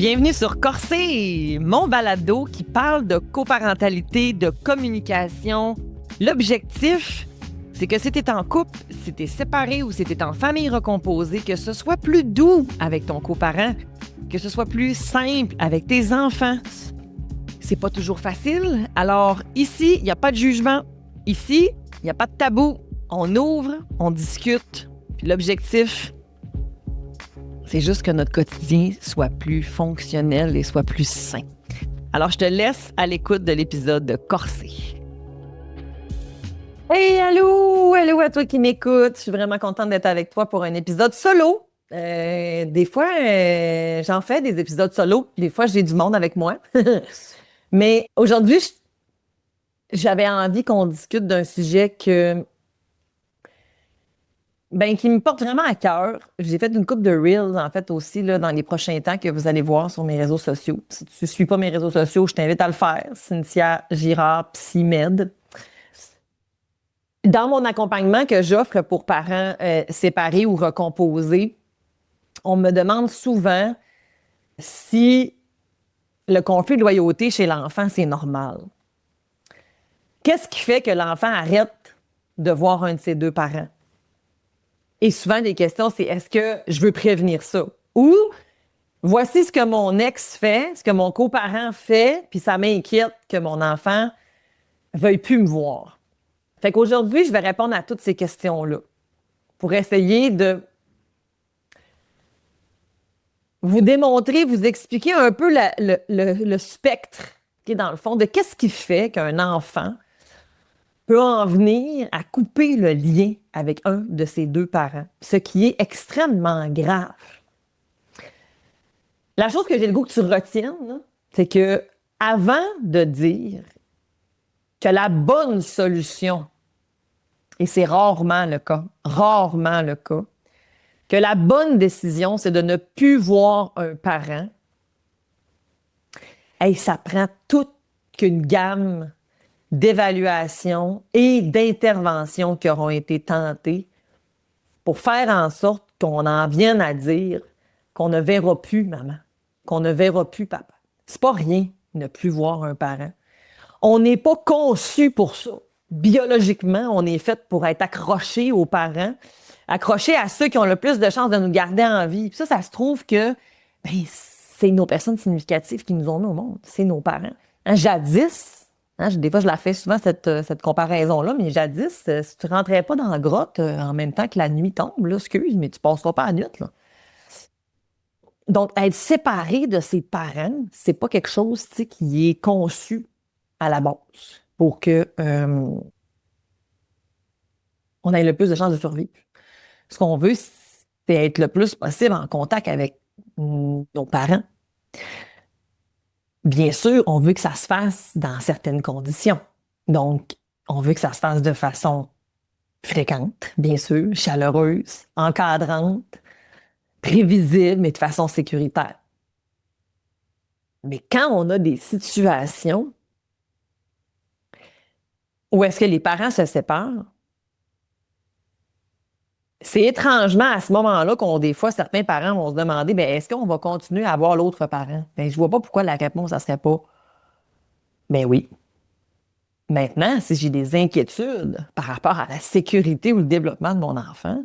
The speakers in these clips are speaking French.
Bienvenue sur Corsé, mon balado qui parle de coparentalité, de communication. L'objectif, c'est que si t'es en couple, si t'es séparé ou si t'es en famille recomposée, que ce soit plus doux avec ton coparent, que ce soit plus simple avec tes enfants. C'est pas toujours facile, alors ici, il n'y a pas de jugement. Ici, il n'y a pas de tabou. On ouvre, on discute. Puis l'objectif, c'est juste que notre quotidien soit plus fonctionnel et soit plus sain. Alors, je te laisse à l'écoute de l'épisode de Corsé. Hey, allô à toi qui m'écoutes. Je suis vraiment contente d'être avec toi pour un épisode solo. Des fois, j'en fais des épisodes solo. Des fois, j'ai du monde avec moi. Mais aujourd'hui, j'avais envie qu'on discute d'un sujet qui me porte vraiment à cœur. J'ai fait une couple de reels, en fait, aussi, là, dans les prochains temps que vous allez voir sur mes réseaux sociaux. Si tu ne suis pas mes réseaux sociaux, je t'invite à le faire. Cynthia Girard, PsyMed. Dans mon accompagnement que j'offre pour parents séparés ou recomposés, on me demande souvent si le conflit de loyauté chez l'enfant, c'est normal. Qu'est-ce qui fait que l'enfant arrête de voir un de ses deux parents? Et souvent, les questions, c'est est-ce que je veux prévenir ça? Ou voici ce que mon ex fait, ce que mon coparent fait, puis ça m'inquiète que mon enfant veuille plus me voir. Fait qu'aujourd'hui, je vais répondre à toutes ces questions-là pour essayer de vous démontrer, vous expliquer un peu le spectre qui est dans le fond de qu'est-ce qui fait qu'un enfant peut en venir à couper le lien avec un de ses deux parents, ce qui est extrêmement grave. La chose que j'ai le goût que tu retiennes, là, c'est que avant de dire que la bonne solution, et c'est rarement le cas, que la bonne décision, c'est de ne plus voir un parent, ça prend toute une gamme d'évaluations et d'interventions qui auront été tentées pour faire en sorte qu'on en vienne à dire qu'on ne verra plus maman, qu'on ne verra plus papa. C'est pas rien ne plus voir un parent. On n'est pas conçu pour ça. Biologiquement, on est fait pour être accroché aux parents, accroché à ceux qui ont le plus de chances de nous garder en vie. Puis ça se trouve que c'est nos personnes significatives qui nous ont mis au monde. C'est nos parents. Jadis, des fois, je la fais souvent, cette comparaison-là, mais jadis, si tu rentrais pas dans la grotte en même temps que la nuit tombe, là, excuse, mais tu passeras pas la nuit, là. Donc, être séparé de ses parents, c'est pas quelque chose, tu sais, qui est conçu à la base pour que on ait le plus de chances de survivre. Ce qu'on veut, c'est être le plus possible en contact avec nos parents. Bien sûr, on veut que ça se fasse dans certaines conditions. Donc, on veut que ça se fasse de façon fréquente, bien sûr, chaleureuse, encadrante, prévisible, mais de façon sécuritaire. Mais quand on a des situations où est-ce que les parents se séparent, c'est étrangement à ce moment-là qu'on, des fois, certains parents vont se demander, est-ce qu'on va continuer à avoir l'autre parent? Je vois pas pourquoi la réponse, ça serait pas, oui. Maintenant, si j'ai des inquiétudes par rapport à la sécurité ou le développement de mon enfant,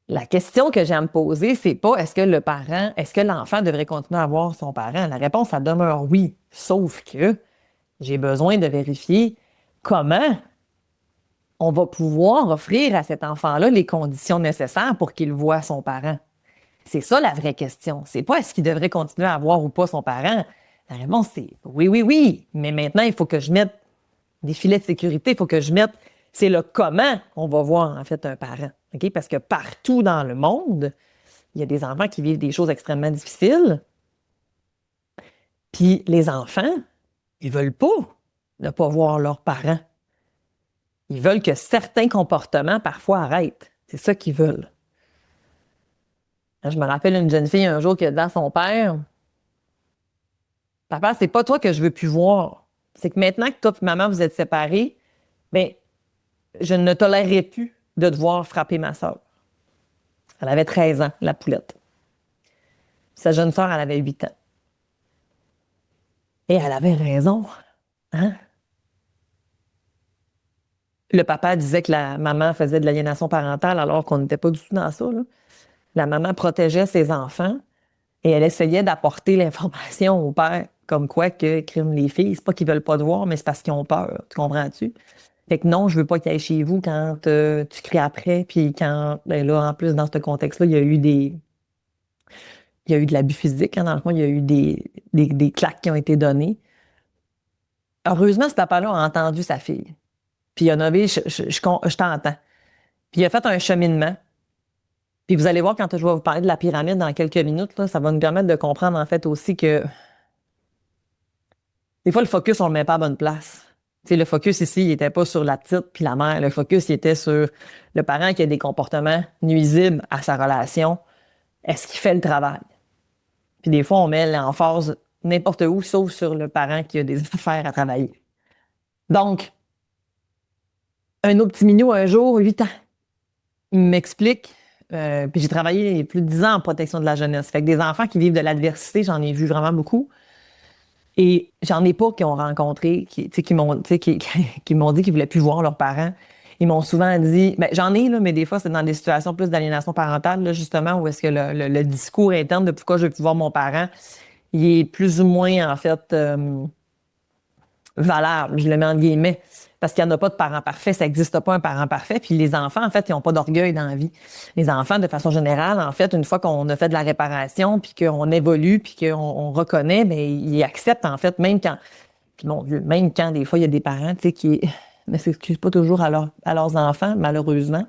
la question que j'ai à me poser, c'est pas est-ce que l'enfant devrait continuer à voir son parent? La réponse, ça demeure oui. Sauf que j'ai besoin de vérifier comment on va pouvoir offrir à cet enfant-là les conditions nécessaires pour qu'il voie son parent. C'est ça la vraie question. C'est pas est-ce qu'il devrait continuer à voir ou pas son parent. La réponse, c'est oui. Mais maintenant, il faut que je mette des filets de sécurité. Il faut que je mette, c'est le comment on va voir en fait un parent. Okay? Parce que partout dans le monde, il y a des enfants qui vivent des choses extrêmement difficiles. Puis les enfants, ils veulent pas ne pas voir leurs parents. Ils veulent que certains comportements parfois arrêtent. C'est ça qu'ils veulent. Je me rappelle une jeune fille un jour qui a dit à son père, papa, c'est pas toi que je veux plus voir. C'est que maintenant que toi et maman vous êtes séparés, je ne tolérerai plus de devoir frapper ma sœur. Elle avait 13 ans, la poulette. Sa jeune sœur, elle avait 8 ans. Et elle avait raison. Hein? Le papa disait que la maman faisait de l'aliénation parentale alors qu'on n'était pas du tout dans ça, là. La maman protégeait ses enfants et elle essayait d'apporter l'information au père, comme quoi que criment les filles, c'est pas qu'ils veulent pas te voir, mais c'est parce qu'ils ont peur. Tu comprends-tu? Fait que non, je veux pas qu'ils aillent chez vous quand tu cries après, puis quand, ben là, en plus, dans ce contexte-là, il y a eu de l'abus physique, hein, dans le fond, il y a eu des claques qui ont été données. Heureusement, ce papa-là a entendu sa fille. Puis il a nommé, je t'entends. Puis il a fait un cheminement. Puis vous allez voir quand je vais vous parler de la pyramide dans quelques minutes, là, ça va nous permettre de comprendre en fait aussi que des fois le focus, on le met pas à bonne place. Tu sais, le focus ici, il n'était pas sur la petite puis la mère. Le focus, il était sur le parent qui a des comportements nuisibles à sa relation. Est-ce qu'il fait le travail? Puis des fois, on met l'emphase n'importe où, sauf sur le parent qui a des affaires à travailler. Donc, un autre petit minou un jour, 8 ans, il m'explique, puis j'ai travaillé plus de 10 ans en protection de la jeunesse. Fait que des enfants qui vivent de l'adversité, j'en ai vu vraiment beaucoup. Et j'en ai pas qui ont rencontré, qui m'ont qui m'ont dit qu'ils voulaient plus voir leurs parents. Ils m'ont souvent dit, ben, j'en ai, là, mais des fois, c'est dans des situations plus d'aliénation parentale, là, justement, où est-ce que le discours interne de pourquoi je veux plus voir mon parent, il est plus ou moins, en fait, valable, je le mets en guillemets. Parce qu'il n'y en a pas de parents parfaits, ça n'existe pas un parent parfait. Puis les enfants, en fait, ils n'ont pas d'orgueil dans la vie. Les enfants, de façon générale, en fait, une fois qu'on a fait de la réparation, puis qu'on évolue, puis qu'on reconnaît, bien, ils acceptent, en fait, même quand, puis mon Dieu, même quand des fois, il y a des parents, tu sais, qui ne s'excusent pas toujours à leurs enfants, malheureusement.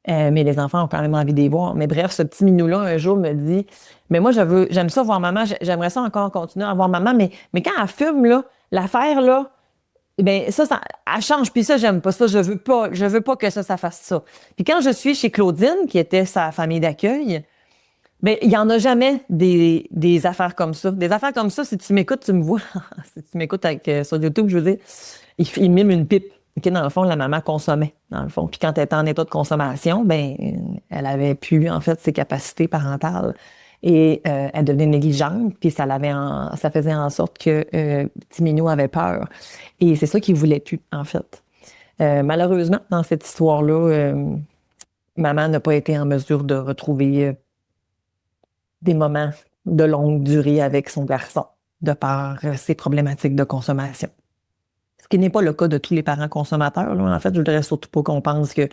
Mais les enfants ont quand même envie de les voir. Mais bref, ce petit minou-là, un jour, me dit, mais moi, j'aime ça voir maman, j'aimerais ça encore continuer à voir maman, mais quand elle fume, là, l'affaire, là, ben ça, elle change, puis ça, j'aime pas ça. Je veux pas que ça fasse ça. Puis quand je suis chez Claudine, qui était sa famille d'accueil, ben il y en a jamais des affaires comme ça. Des affaires comme ça, si tu m'écoutes, tu me vois. Si tu m'écoutes sur YouTube, je veux dire, il mime une pipe. OK, dans le fond, la maman consommait, dans le fond. Puis quand elle était en état de consommation, ben elle avait plus, en fait, ses capacités parentales. Et elle devenait négligente, puis ça faisait en sorte que petit Minou avait peur. Et c'est ça qu'il voulait plus, en fait. Malheureusement, dans cette histoire-là, maman n'a pas été en mesure de retrouver des moments de longue durée avec son garçon, de par ses problématiques de consommation. Ce qui n'est pas le cas de tous les parents consommateurs, là. En fait, je voudrais surtout pas qu'on pense que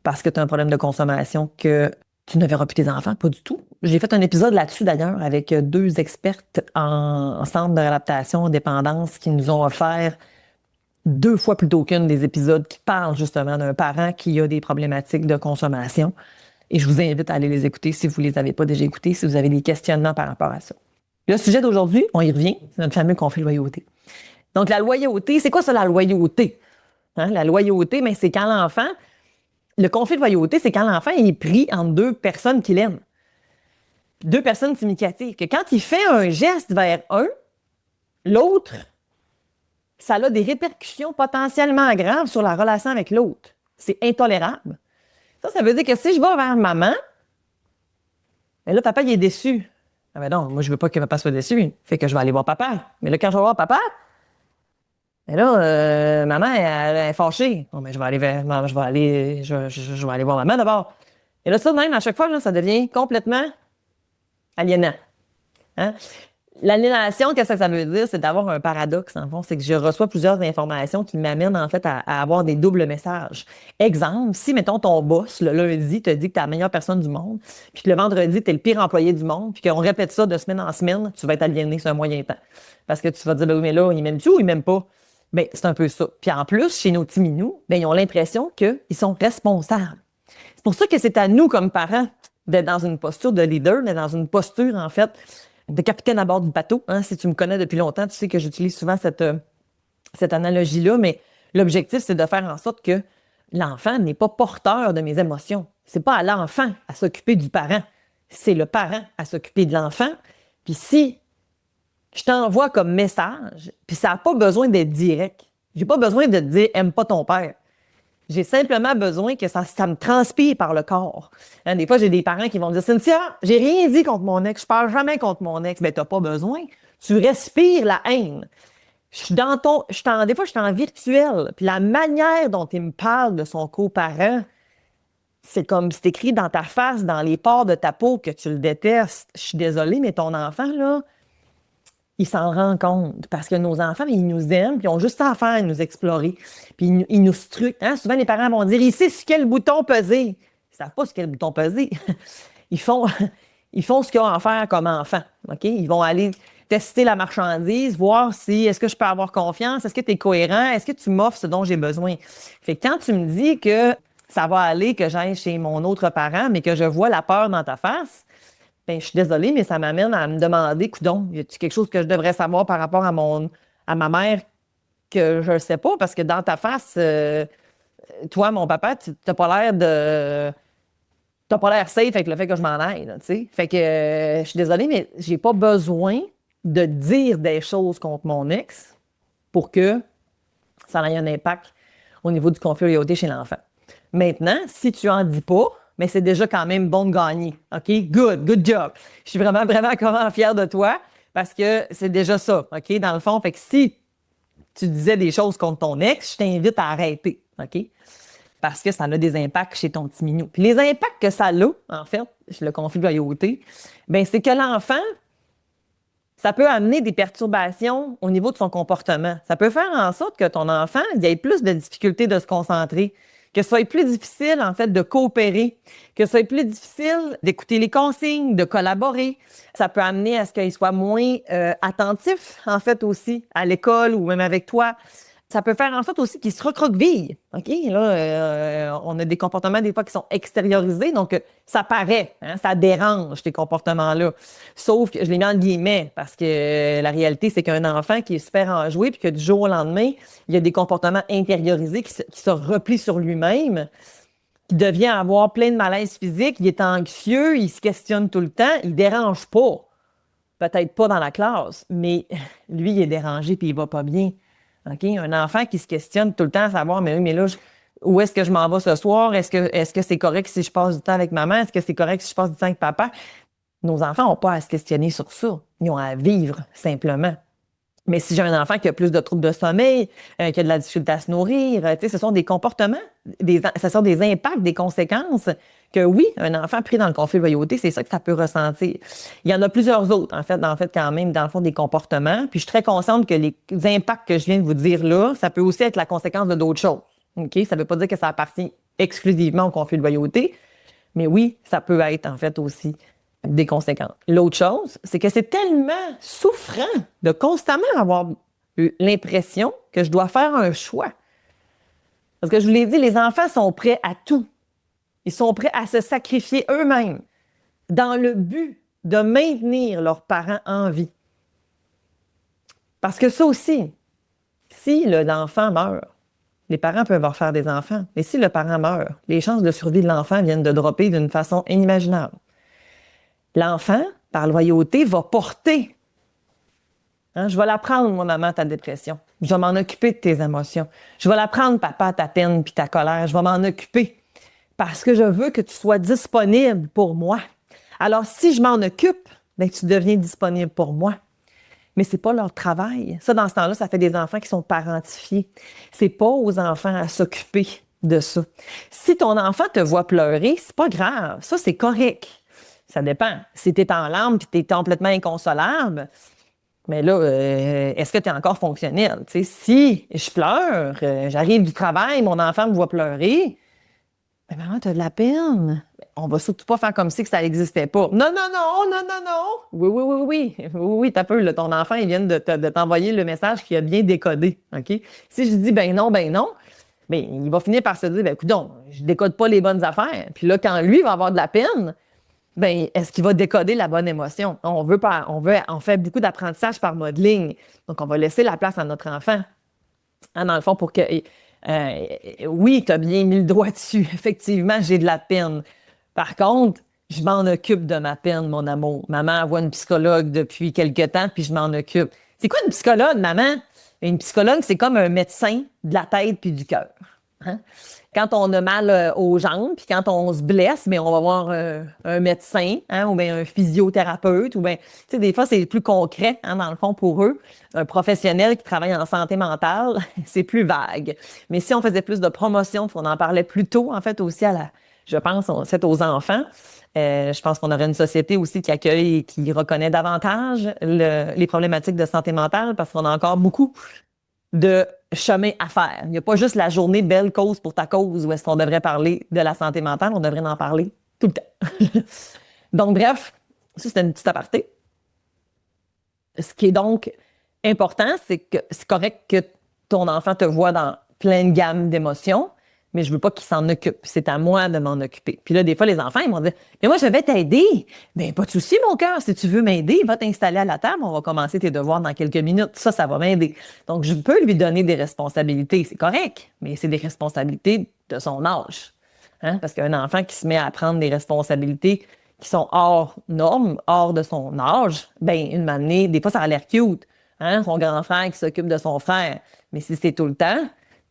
parce que tu as un problème de consommation que tu ne verras plus tes enfants, pas du tout. J'ai fait un épisode là-dessus d'ailleurs avec 2 expertes en centre de réadaptation dépendance qui nous ont offert 2 fois plutôt qu'une des épisodes qui parlent justement d'un parent qui a des problématiques de consommation. Et je vous invite à aller les écouter si vous ne les avez pas déjà écoutés, si vous avez des questionnements par rapport à ça. Le sujet d'aujourd'hui, on y revient, c'est notre fameux conflit de loyauté. Donc la loyauté, c'est quoi ça la loyauté? Hein? La loyauté, mais c'est quand l'enfant, le conflit de loyauté, c'est quand l'enfant est pris entre 2 personnes qu'il aime. 2 personnes significatives. Que quand il fait un geste vers un, l'autre, ça a des répercussions potentiellement graves sur la relation avec l'autre. C'est intolérable. Ça veut dire que si je vais vers maman, mais là, papa, il est déçu. Ah ben non, moi, je veux pas que papa soit déçu. Fait que je vais aller voir papa. Mais là, quand je vais voir papa, mais là, maman, elle est fâchée. Bon, mais je vais aller vers, non, je vais aller voir maman d'abord. Et là, ça, même, à chaque fois, là, ça devient complètement aliénant. Hein? L'aliénation, qu'est-ce que ça veut dire? C'est d'avoir un paradoxe, en fond. C'est que je reçois plusieurs informations qui m'amènent, en fait, à avoir des doubles messages. Exemple, si, mettons, ton boss, le lundi, te dit que tu es la meilleure personne du monde, puis que le vendredi, tu es le pire employé du monde, puis qu'on répète ça de semaine en semaine, tu vas être aliéné sur un moyen temps. Parce que tu vas te dire, ben oui, mais là, il m'aime-tu ou il m'aime pas? Ben, c'est un peu ça. Puis en plus, chez nos petits minous, ben, ils ont l'impression qu'ils sont responsables. C'est pour ça que c'est à nous, comme parents, d'être dans une posture de leader, d'être dans une posture, en fait, de capitaine à bord du bateau. Hein? Si tu me connais depuis longtemps, tu sais que j'utilise souvent cette analogie-là, mais l'objectif, c'est de faire en sorte que l'enfant n'est pas porteur de mes émotions. C'est pas à l'enfant à s'occuper du parent, c'est le parent à s'occuper de l'enfant. Puis si je t'envoie comme message, puis ça n'a pas besoin d'être direct. J'ai pas besoin de te dire « aime pas ton père ». J'ai simplement besoin que ça me transpire par le corps. Hein, des fois, j'ai des parents qui vont me dire, Cynthia, j'ai rien dit contre mon ex, je parle jamais contre mon ex. Ben, t'as pas besoin. Tu respires la haine. Des fois, je suis en virtuel. Puis la manière dont il me parle de son coparent, c'est comme c'est écrit dans ta face, dans les pores de ta peau que tu le détestes. Je suis désolée, mais ton enfant, là, il s'en rend compte. Parce que nos enfants, ils nous aiment, puis ils ont juste à faire, nous explorer. Puis ils nous scrutent. Hein? Souvent, les parents vont dire, ici, sur quel bouton peser? Ils savent pas sur quel bouton peser. Ils font, ils font ce qu'ils ont à faire comme enfants. OK? Ils vont aller tester la marchandise, voir si est-ce que je peux avoir confiance, est-ce que tu es cohérent, est-ce que tu m'offres ce dont j'ai besoin. Fait que quand tu me dis que ça va aller, que j'aille chez mon autre parent, mais que je vois la peur dans ta face, ben, je suis désolée, mais ça m'amène à me demander, coudon, y a-t-il quelque chose que je devrais savoir par rapport à ma mère que je ne sais pas? Parce que dans ta face, toi, mon papa, tu n'as pas l'air de. T'as pas l'air safe avec le fait que je m'en aille, là, tu sais. Fait que je suis désolée, mais j'ai pas besoin de dire des choses contre mon ex pour que ça ait un impact au niveau du conflit de loyauté chez l'enfant. Maintenant, si tu en dis pas, mais c'est déjà quand même bon de gagner. OK? Good job. Je suis vraiment, vraiment, vraiment fière de toi parce que c'est déjà ça. OK? Dans le fond, fait que si tu disais des choses contre ton ex, je t'invite à arrêter. OK? Parce que ça a des impacts chez ton petit minou. Puis les impacts que ça a, en fait, le conflit de loyauté, ben c'est que l'enfant, ça peut amener des perturbations au niveau de son comportement. Ça peut faire en sorte que ton enfant, il ait plus de difficultés de se concentrer, que ce soit plus difficile, en fait, de coopérer, que ce soit plus difficile d'écouter les consignes, de collaborer. Ça peut amener à ce qu'il soit moins attentif, en fait, aussi, à l'école ou même avec toi. Ça peut faire en sorte aussi qu'il se recroqueville. OK? Là, on a des comportements des fois qui sont extériorisés, donc ça paraît, hein, ça dérange, ces comportements-là. Sauf que je les mets en guillemets, parce que la réalité, c'est qu'un enfant qui est super enjoué, puis que du jour au lendemain, il y a des comportements intériorisés qui se replient sur lui-même, qui devient avoir plein de malaise physique, il est anxieux, il se questionne tout le temps, il dérange pas. Peut-être pas dans la classe, mais lui, il est dérangé puis il va pas bien. OK? Un enfant qui se questionne tout le temps à savoir, mais oui, mais là, où est-ce que je m'en vais ce soir? Est-ce que c'est correct si je passe du temps avec maman? Est-ce que c'est correct si je passe du temps avec papa? Nos enfants n'ont pas à se questionner sur ça. Ils ont à vivre simplement. Mais si j'ai un enfant qui a plus de troubles de sommeil, qui a de la difficulté à se nourrir, ce sont des comportements, ce sont des impacts, des conséquences que oui, un enfant pris dans le conflit de loyauté, c'est ça que ça peut ressentir. Il y en a plusieurs autres, en fait, quand même, dans le fond, des comportements. Puis je suis très consciente que les impacts que je viens de vous dire là, ça peut aussi être la conséquence de d'autres choses. OK? Ça ne veut pas dire que ça appartient exclusivement au conflit de loyauté, mais oui, ça peut être, en fait, aussi des conséquences. L'autre chose, c'est que c'est tellement souffrant de constamment avoir l'impression que je dois faire un choix. Parce que je vous l'ai dit, les enfants sont prêts à tout. Ils sont prêts à se sacrifier eux-mêmes dans le but de maintenir leurs parents en vie. Parce que ça aussi, si l'enfant meurt, les parents peuvent leur faire des enfants, mais si le parent meurt, les chances de survie de l'enfant viennent de dropper d'une façon inimaginable. L'enfant, par loyauté, va porter. Hein, je vais la prendre, moi, maman, ta dépression. Je vais m'en occuper de tes émotions. Je vais la prendre, papa, ta peine puis ta colère. Je vais m'en occuper parce que je veux que tu sois disponible pour moi. Alors, si je m'en occupe, ben, tu deviens disponible pour moi. Mais c'est pas leur travail. Ça, dans ce temps-là, ça fait des enfants qui sont parentifiés. C'est pas aux enfants à s'occuper de ça. Si ton enfant te voit pleurer, c'est pas grave. Ça, c'est correct. Ça dépend. Si tu es en larmes et tu es complètement inconsolable, mais là, est-ce que tu es encore fonctionnel? T'sais, si je pleure, j'arrive du travail, mon enfant me voit pleurer, mais maman, tu as de la peine. On va surtout pas faire comme si que ça n'existait pas. Non, non, non, non, non, non. Oui, oui, oui, oui. Oui, oui, t'as peu. Là, ton enfant, il vient de t'envoyer le message qu'il a bien décodé. OK? Si je dis ben non, mais il va finir par se dire, ben écoute, je décode pas les bonnes affaires. Puis là, quand lui va avoir de la peine, ben, est-ce qu'il va décoder la bonne émotion? On fait beaucoup d'apprentissage par modeling. Donc, on va laisser la place à notre enfant. Hein, dans le fond, pour que, oui, tu as bien mis le doigt dessus. Effectivement, j'ai de la peine. Par contre, je m'en occupe de ma peine, mon amour. Maman voit une psychologue depuis quelque temps, puis je m'en occupe. C'est quoi une psychologue, maman? Une psychologue, c'est comme un médecin de la tête puis du cœur. Hein? Quand on a mal aux jambes, puis quand on se blesse, ben, on va voir un médecin, hein, ou bien un physiothérapeute, ou bien, tu sais, des fois, c'est plus concret, hein, dans le fond, pour eux. Un professionnel qui travaille en santé mentale, c'est plus vague. Mais si on faisait plus de promotion, on en parlait plus tôt, en fait, aussi je pense, c'est aux enfants. Je pense qu'on aurait une société aussi qui accueille et qui reconnaît davantage les problématiques de santé mentale parce qu'on a encore beaucoup de chemin à faire. Il n'y a pas juste la journée belle cause pour ta cause où est-ce qu'on devrait parler de la santé mentale, on devrait en parler tout le temps. Donc, bref, ça, c'était une petite aparté. Ce qui est donc important, c'est que c'est correct que ton enfant te voit dans plein de gammes d'émotions, mais je veux pas qu'il s'en occupe. C'est à moi de m'en occuper. Puis là, des fois, les enfants, ils m'ont dit, mais moi, je vais t'aider. Ben, pas de souci, mon cœur. Si tu veux m'aider, va t'installer à la table. On va commencer tes devoirs dans quelques minutes. Ça va m'aider. Donc, je peux lui donner des responsabilités. C'est correct, mais c'est des responsabilités de son âge. Hein? Parce qu'un enfant qui se met à prendre des responsabilités qui sont hors normes, hors de son âge, ben, une année, des fois, ça a l'air cute. Hein? Son grand frère qui s'occupe de son frère. Mais si c'est tout le temps,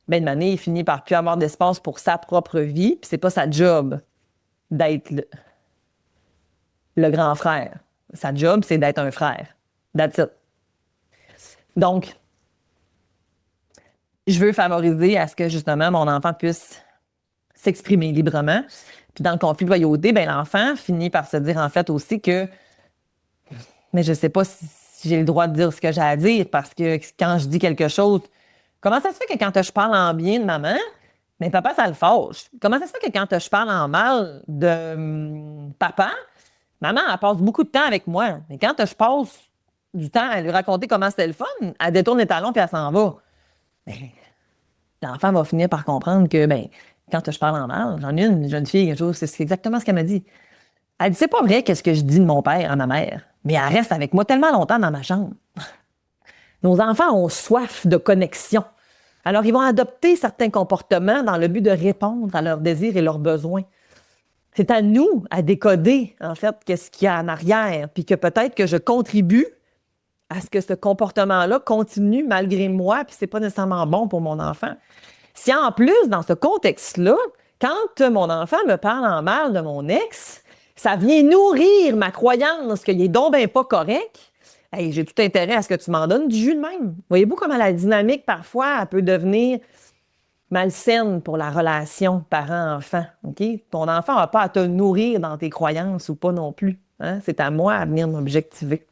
ben, une année, il finit par plus avoir d'espace pour sa propre vie, puis c'est pas sa job d'être le grand frère. Sa job, c'est d'être un frère. That's it. Donc, je veux favoriser à ce que, justement, mon enfant puisse s'exprimer librement. Puis dans le conflit de loyauté, ben, l'enfant finit par se dire, en fait, aussi que, mais je sais pas si j'ai le droit de dire ce que j'ai à dire, parce que quand je dis quelque chose, comment ça se fait que quand je parle en bien de maman, mais papa, ça le fâche? Comment ça se fait que quand je parle en mal de papa, maman, elle passe beaucoup de temps avec moi. Mais quand je passe du temps à lui raconter comment c'était le fun, elle détourne les talons puis elle s'en va. Ben, l'enfant va finir par comprendre que, ben, quand je parle en mal, j'en ai une jeune fille, quelque chose, c'est exactement ce qu'elle m'a dit. Elle dit, c'est pas vrai qu'est-ce que je dis de mon père à ma mère, mais elle reste avec moi tellement longtemps dans ma chambre. Nos enfants ont soif de connexion. Alors, ils vont adopter certains comportements dans le but de répondre à leurs désirs et leurs besoins. C'est à nous à décoder, en fait, qu'est-ce qu'il y a en arrière, puis que peut-être que je contribue à ce que ce comportement-là continue malgré moi, puis c'est pas nécessairement bon pour mon enfant. Si en plus, dans ce contexte-là, quand mon enfant me parle en mal de mon ex, ça vient nourrir ma croyance qu'il est donc ben pas correct. Hey, j'ai tout intérêt à ce que tu m'en donnes du jus de même. Voyez-vous comment la dynamique, parfois, elle peut devenir malsaine pour la relation parent-enfant. OK? Ton enfant n'a pas à te nourrir dans tes croyances ou pas non plus. Hein? C'est à moi à venir m'objectiver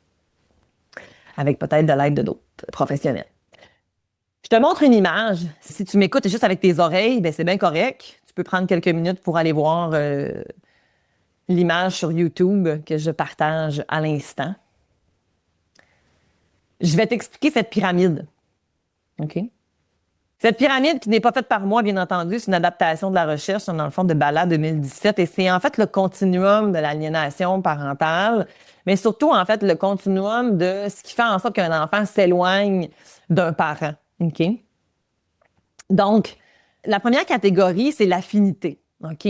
avec peut-être de l'aide de d'autres professionnels. Je te montre une image. Si tu m'écoutes juste avec tes oreilles, ben c'est bien correct. Tu peux prendre quelques minutes pour aller voir l'image sur YouTube que je partage à l'instant. Je vais t'expliquer cette pyramide. OK? Cette pyramide qui n'est pas faite par moi, bien entendu, c'est une adaptation de la recherche, dans le fond, de Bala 2017. Et c'est en fait le continuum de l'aliénation parentale, mais surtout, en fait, le continuum de ce qui fait en sorte qu'un enfant s'éloigne d'un parent. OK? Donc, la première catégorie, c'est l'affinité. OK?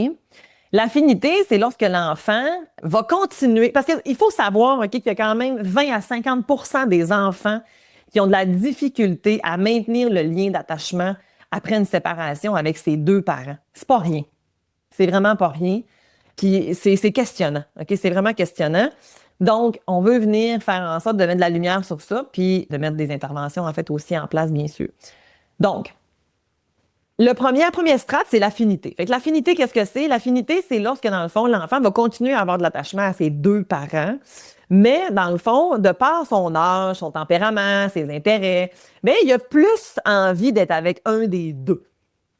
L'affinité, c'est lorsque l'enfant va continuer, parce qu'il faut savoir, OK, qu'il y a quand même 20 à 50% des enfants qui ont de la difficulté à maintenir le lien d'attachement après une séparation avec ses deux parents. C'est pas rien. C'est vraiment pas rien. Puis c'est questionnant. OK? C'est vraiment questionnant. Donc, on veut venir faire en sorte de mettre de la lumière sur ça, puis de mettre des interventions, en fait, aussi en place, bien sûr. Donc, la première strate, c'est l'affinité. Fait que l'affinité, qu'est-ce que c'est? L'affinité, c'est lorsque, dans le fond, l'enfant va continuer à avoir de l'attachement à ses deux parents, mais, dans le fond, de par son âge, son tempérament, ses intérêts, bien, il a plus envie d'être avec un des deux.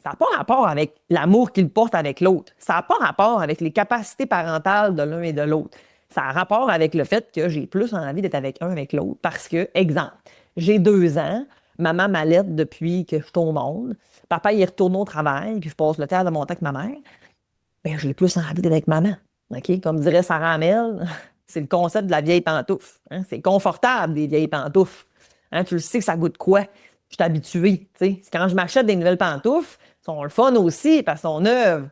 Ça n'a pas rapport avec l'amour qu'il porte avec l'autre. Ça n'a pas rapport avec les capacités parentales de l'un et de l'autre. Ça a rapport avec le fait que j'ai plus envie d'être avec un avec l'autre. Parce que, exemple, j'ai 2 ans, maman m'allaite depuis que je suis au monde, papa, il retourne au travail, puis je passe le temps de mon temps avec ma mère. Bien, j'ai plus envie d'être avec maman. OK? Comme dirait Sarah Hamel, c'est le concept de la vieille pantoufle. Hein? C'est confortable, des vieilles pantoufles. Hein? Tu le sais que ça goûte quoi? Je suis habituée. Quand je m'achète des nouvelles pantoufles, elles sont le fun aussi parce qu'elles sont neuves.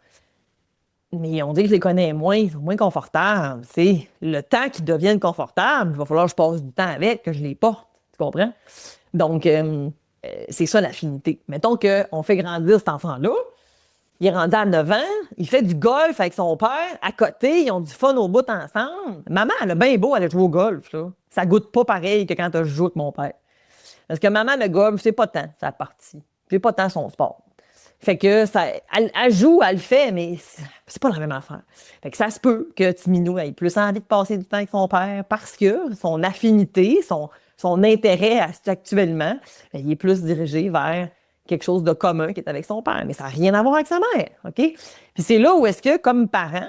Mais on dit que je les connais moins, ils sont moins confortables. C'est le temps qu'ils deviennent confortables, il va falloir que je passe du temps avec, que je les porte. Tu comprends? Donc, c'est ça l'affinité. Mettons qu'on fait grandir cet enfant-là, Il est rendu à 9 ans, il fait du golf avec son père, à côté, ils ont du fun au bout ensemble. Maman, elle a bien beau aller jouer au golf, là. Ça goûte pas pareil que quand je joue avec mon père. Parce que maman, le golf, c'est pas tant sa partie. C'est pas tant son sport. Fait que ça, elle joue, elle le fait, mais c'est pas la même affaire. Fait que ça se peut que Timinou ait plus envie de passer du temps avec son père parce que son affinité, son intérêt actuellement, ben, il est plus dirigé vers quelque chose de commun qui est avec son père. Mais ça n'a rien à voir avec sa mère, OK? Puis c'est là où est-ce que, comme parent,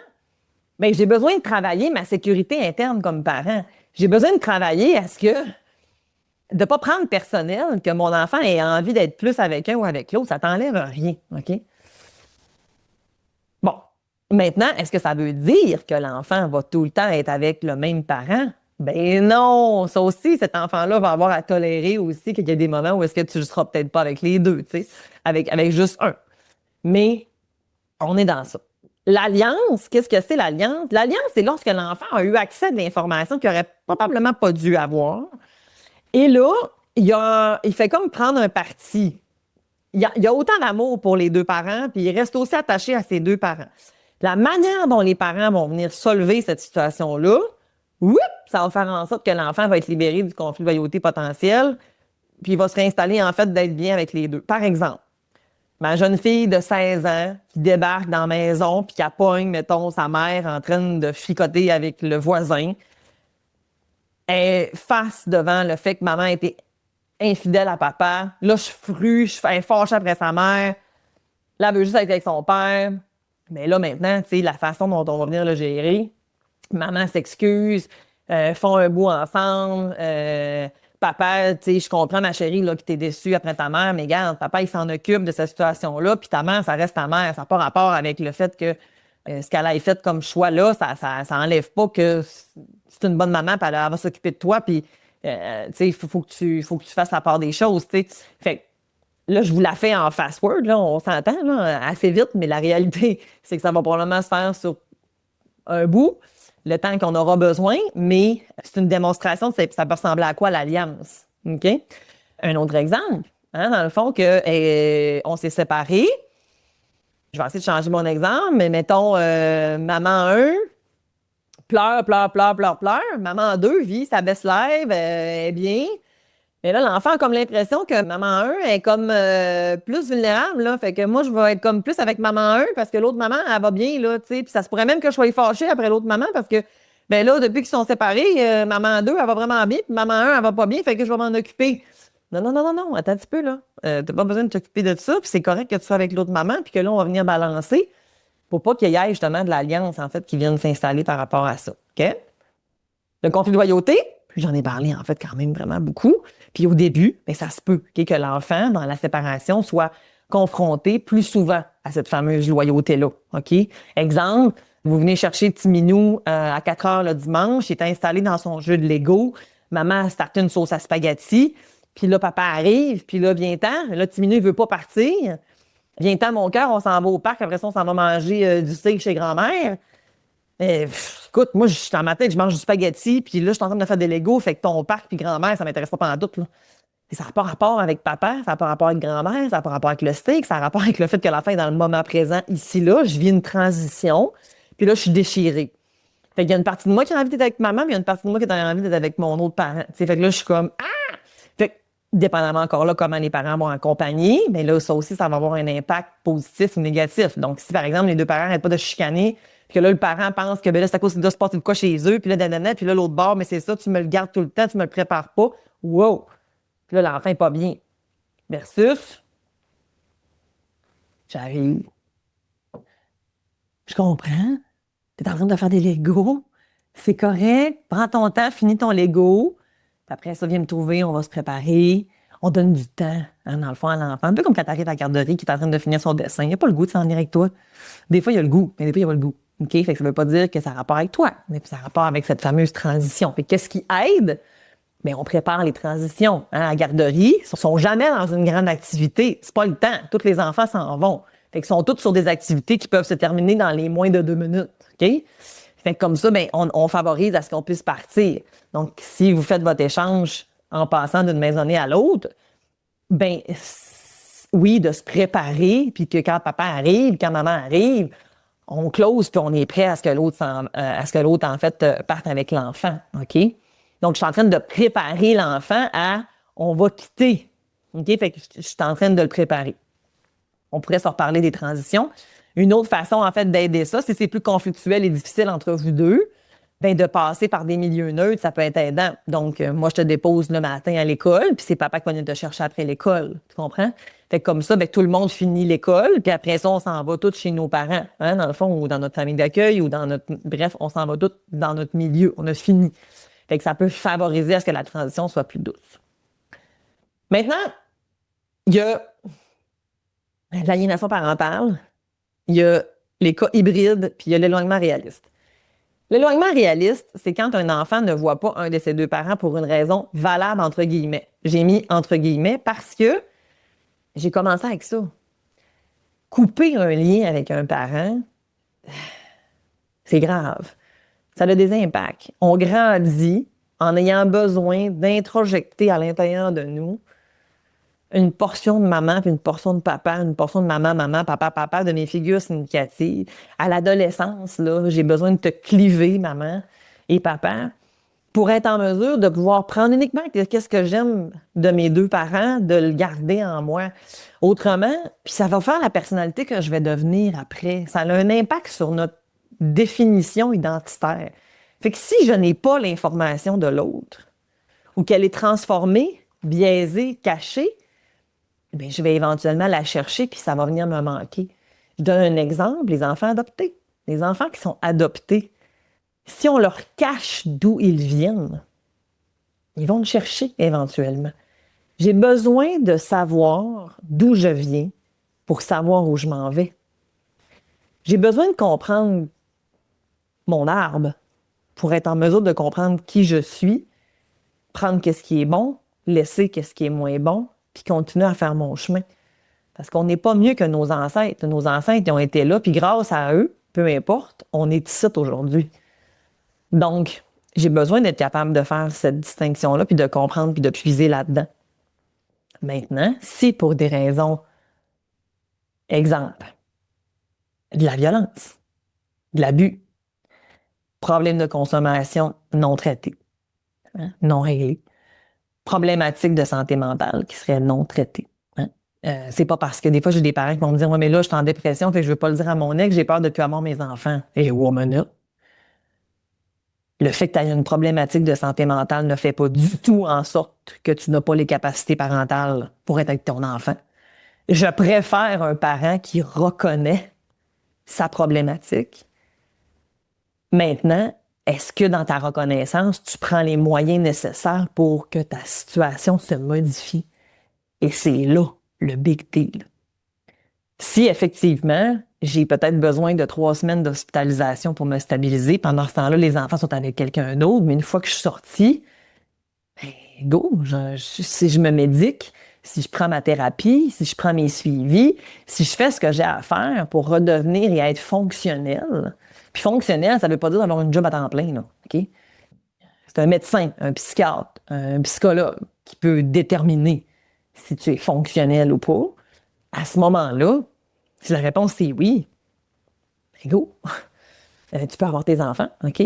ben, j'ai besoin de travailler ma sécurité interne comme parent. J'ai besoin de travailler à ce que de ne pas prendre personnel que mon enfant ait envie d'être plus avec un ou avec l'autre, ça t'enlève rien, OK? Bon, maintenant, est-ce que ça veut dire que l'enfant va tout le temps être avec le même parent? Ben non! Ça aussi, cet enfant-là va avoir à tolérer aussi qu'il y a des moments où est-ce que tu ne seras peut-être pas avec les deux, tu sais, avec juste un. Mais on est dans ça. L'alliance, qu'est-ce que c'est l'alliance? L'alliance, c'est lorsque l'enfant a eu accès à de l'information qu'il n'aurait probablement pas dû avoir. Et là, il fait comme prendre un parti. Il y a autant d'amour pour les deux parents, puis il reste aussi attaché à ses deux parents. La manière dont les parents vont venir solver cette situation-là, whoop, ça va faire en sorte que l'enfant va être libéré du conflit de loyauté potentiel, puis il va se réinstaller en fait d'être bien avec les deux. Par exemple, ma jeune fille de 16 ans qui débarque dans la maison, puis qui pogne, mettons, sa mère en train de fricoter avec le voisin, est face devant le fait que maman était infidèle à papa. Là, je suis fâchée après sa mère. Là, elle veut juste être avec son père. Mais là, maintenant, tu sais, la façon dont on va venir le gérer, maman s'excuse, font un bout ensemble. Papa, tu sais, je comprends, ma chérie, là, que t'es déçue après ta mère, mais regarde, papa, il s'en occupe de cette situation-là, puis ta mère, ça reste ta mère. Ça n'a pas rapport avec le fait que ce qu'elle a fait comme choix là, ça enlève pas que c'est une bonne maman, puis elle va s'occuper de toi, puis tu sais, faut que tu fasses la part des choses, tu sais. Fait que là, je vous la fais en fast-word, là, on s'entend, là, assez vite, mais la réalité, c'est que ça va probablement se faire sur un bout, le temps qu'on aura besoin, mais c'est une démonstration de ça peut ressembler à quoi l'alliance, OK? Un autre exemple, hein, dans le fond, on s'est séparés. Je vais essayer de changer mon exemple, mais mettons, maman 1 pleure, pleure, pleure, pleure, pleure. Maman 2 vit sa best life, est bien. Mais là, l'enfant a comme l'impression que maman 1 est comme plus vulnérable, là. Fait que moi, je vais être comme plus avec maman 1 parce que l'autre maman, elle va bien, là, tu sais. Puis ça se pourrait même que je sois fâchée après l'autre maman parce que, ben là, depuis qu'ils sont séparés, maman 2, elle va vraiment bien, puis maman 1, elle va pas bien, fait que je vais m'en occuper. Non, non, non, non, non, attends un petit peu, là. T'as pas besoin de t'occuper de ça, puis c'est correct que tu sois avec l'autre maman, puis que là, on va venir balancer pour pas qu'il y ait justement de l'alliance, en fait, qui vienne s'installer par rapport à ça. OK? Le conflit de loyauté, puis j'en ai parlé, en fait, quand même vraiment beaucoup. Puis au début, bien, ça se peut que l'enfant, dans la séparation, soit confronté plus souvent à cette fameuse loyauté-là. OK? Exemple, vous venez chercher Timinou à 4 heures le dimanche, il est installé dans son jeu de Lego. Maman a starté une sauce à spaghetti. Puis là, papa arrive, puis là, viens-t'en. Là, Timinou, il veut pas partir. Viens-t'en, mon cœur, on s'en va au parc. Après ça, on s'en va manger du steak chez grand-mère. Écoute, moi, je suis dans ma tête, je mange du spaghetti, puis là, je suis en train de faire des Legos, fait que ton parc puis grand-mère, ça m'intéresse pas pendant tout, là. Et ça n'a pas rapport avec papa, ça n'a pas rapport avec grand-mère, ça n'a pas rapport avec le steak, ça a rapport avec le fait que la fin est dans le moment présent, ici, là, je vis une transition, puis là, je suis déchirée. Fait qu'il y a une partie de moi qui a envie d'être avec maman, mais il y a une partie de moi qui a envie d'être avec mon autre parent. T'sais, fait que là, je suis comme, ah! Fait que, dépendamment encore là comment les parents vont accompagner, mais là, ça aussi, ça va avoir un impact positif ou négatif. Donc, si par exemple, les deux parents n'arrêtent pas de chicaner, puis que là, le parent pense que ben là, c'est à cause qu'il doit se passer de quoi chez eux, puis là, nanana, puis là, l'autre bord, mais c'est ça, tu me le gardes tout le temps, tu me le prépares pas. Wow! Puis là, l'enfant n'est pas bien. Versus, j'arrive, je comprends, tu es en train de faire des Legos, c'est correct, prends ton temps, finis ton Lego, puis après ça, viens me trouver, on va se préparer, on donne du temps, hein, dans le fond, à l'enfant. Un peu comme quand tu arrives à la garderie qui est en train de finir son dessin. Il n'y a pas le goût de s'en venir avec toi. Des fois, il y a le goût, mais des fois, il n'y a pas le goût. OK? Fait que ça ne veut pas dire que ça a rapport avec toi, mais ça a rapport avec cette fameuse transition. Fait que qu'est-ce qui aide? Bien, on prépare les transitions. Hein? À la garderie, ils ne sont jamais dans une grande activité. C'est pas le temps. Tous les enfants s'en vont. Fait qu'ils sont tous sur des activités qui peuvent se terminer dans les moins de 2 minutes. OK? Fait que comme ça, bien, on favorise à ce qu'on puisse partir. Donc, si vous faites votre échange en passant d'une maisonnée à l'autre, ben oui, de se préparer, puis que quand papa arrive, quand maman arrive, on close, puis on est prêt à ce que l'autre, en fait, parte avec l'enfant, OK? Donc, je suis en train de préparer l'enfant à on va quitter, OK? Fait que je suis en train de le préparer. On pourrait se reparler des transitions. Une autre façon, en fait, d'aider ça, si c'est plus conflictuel et difficile entre vous deux, ben de passer par des milieux neutres, ça peut être aidant. Donc, moi, je te dépose le matin à l'école, puis c'est papa qui va venir te chercher après l'école. Tu comprends? Fait que comme ça, ben, tout le monde finit l'école, puis après ça, on s'en va tous chez nos parents, hein, dans le fond, ou dans notre famille d'accueil, ou dans notre... Bref, on s'en va tous dans notre milieu. On a fini. Fait que ça peut favoriser à ce que la transition soit plus douce. Maintenant, il y a l'aliénation parentale, il y a les cas hybrides, puis il y a l'éloignement réaliste. L'éloignement réaliste, c'est quand un enfant ne voit pas un de ses deux parents pour une raison valable, entre guillemets. J'ai mis entre guillemets parce que j'ai commencé avec ça. Couper un lien avec un parent, c'est grave. Ça a des impacts. On grandit en ayant besoin d'introjecter à l'intérieur de nous une portion de maman, puis une portion de papa, une portion de maman, maman, papa, papa, de mes figures significatives. À l'adolescence, là, j'ai besoin de te cliver, maman et papa, pour être en mesure de pouvoir prendre uniquement qu'est-ce que j'aime de mes deux parents, de le garder en moi. Autrement, puis ça va faire la personnalité que je vais devenir après. Ça a un impact sur notre définition identitaire. Fait que si je n'ai pas l'information de l'autre, ou qu'elle est transformée, biaisée, cachée, bien, je vais éventuellement la chercher, puis ça va venir me manquer. Je donne un exemple, les enfants adoptés. Les enfants qui sont adoptés, si on leur cache d'où ils viennent, ils vont le chercher éventuellement. J'ai besoin de savoir d'où je viens pour savoir où je m'en vais. J'ai besoin de comprendre mon arbre pour être en mesure de comprendre qui je suis, prendre qu'est-ce qui est bon, laisser qu'est-ce qui est moins bon, puis continuer à faire mon chemin. Parce qu'on n'est pas mieux que nos ancêtres. Nos ancêtres, ils ont été là, puis grâce à eux, peu importe, on est ici aujourd'hui. Donc, j'ai besoin d'être capable de faire cette distinction-là, puis de comprendre, puis de puiser là-dedans. Maintenant, si pour des raisons, exemple, de la violence, de l'abus, problème de consommation non traité, hein, non réglé, problématique de santé mentale qui serait non traitée. Hein. C'est pas parce que des fois, j'ai des parents qui vont me dire « Ouais, mais là, je suis en dépression, fait que je veux pas le dire à mon ex, j'ai peur de plus avoir mes enfants. » Et woman, le fait que tu aies une problématique de santé mentale ne fait pas du tout en sorte que tu n'as pas les capacités parentales pour être avec ton enfant. Je préfère un parent qui reconnaît sa problématique. Maintenant, est-ce que dans ta reconnaissance, tu prends les moyens nécessaires pour que ta situation se modifie? Et c'est là le big deal. Si effectivement, j'ai peut-être besoin de 3 semaines d'hospitalisation pour me stabiliser, pendant ce temps-là, les enfants sont avec quelqu'un d'autre, mais une fois que je suis sortie, ben, go, si je me médique, si je prends ma thérapie, si je prends mes suivis, si je fais ce que j'ai à faire pour redevenir et être fonctionnel. Puis fonctionnel, ça ne veut pas dire avoir une job à temps plein, là, OK? C'est un médecin, un psychiatre, un psychologue qui peut déterminer si tu es fonctionnel ou pas. À ce moment-là, si la réponse c'est oui, ben go, tu peux avoir tes enfants, OK?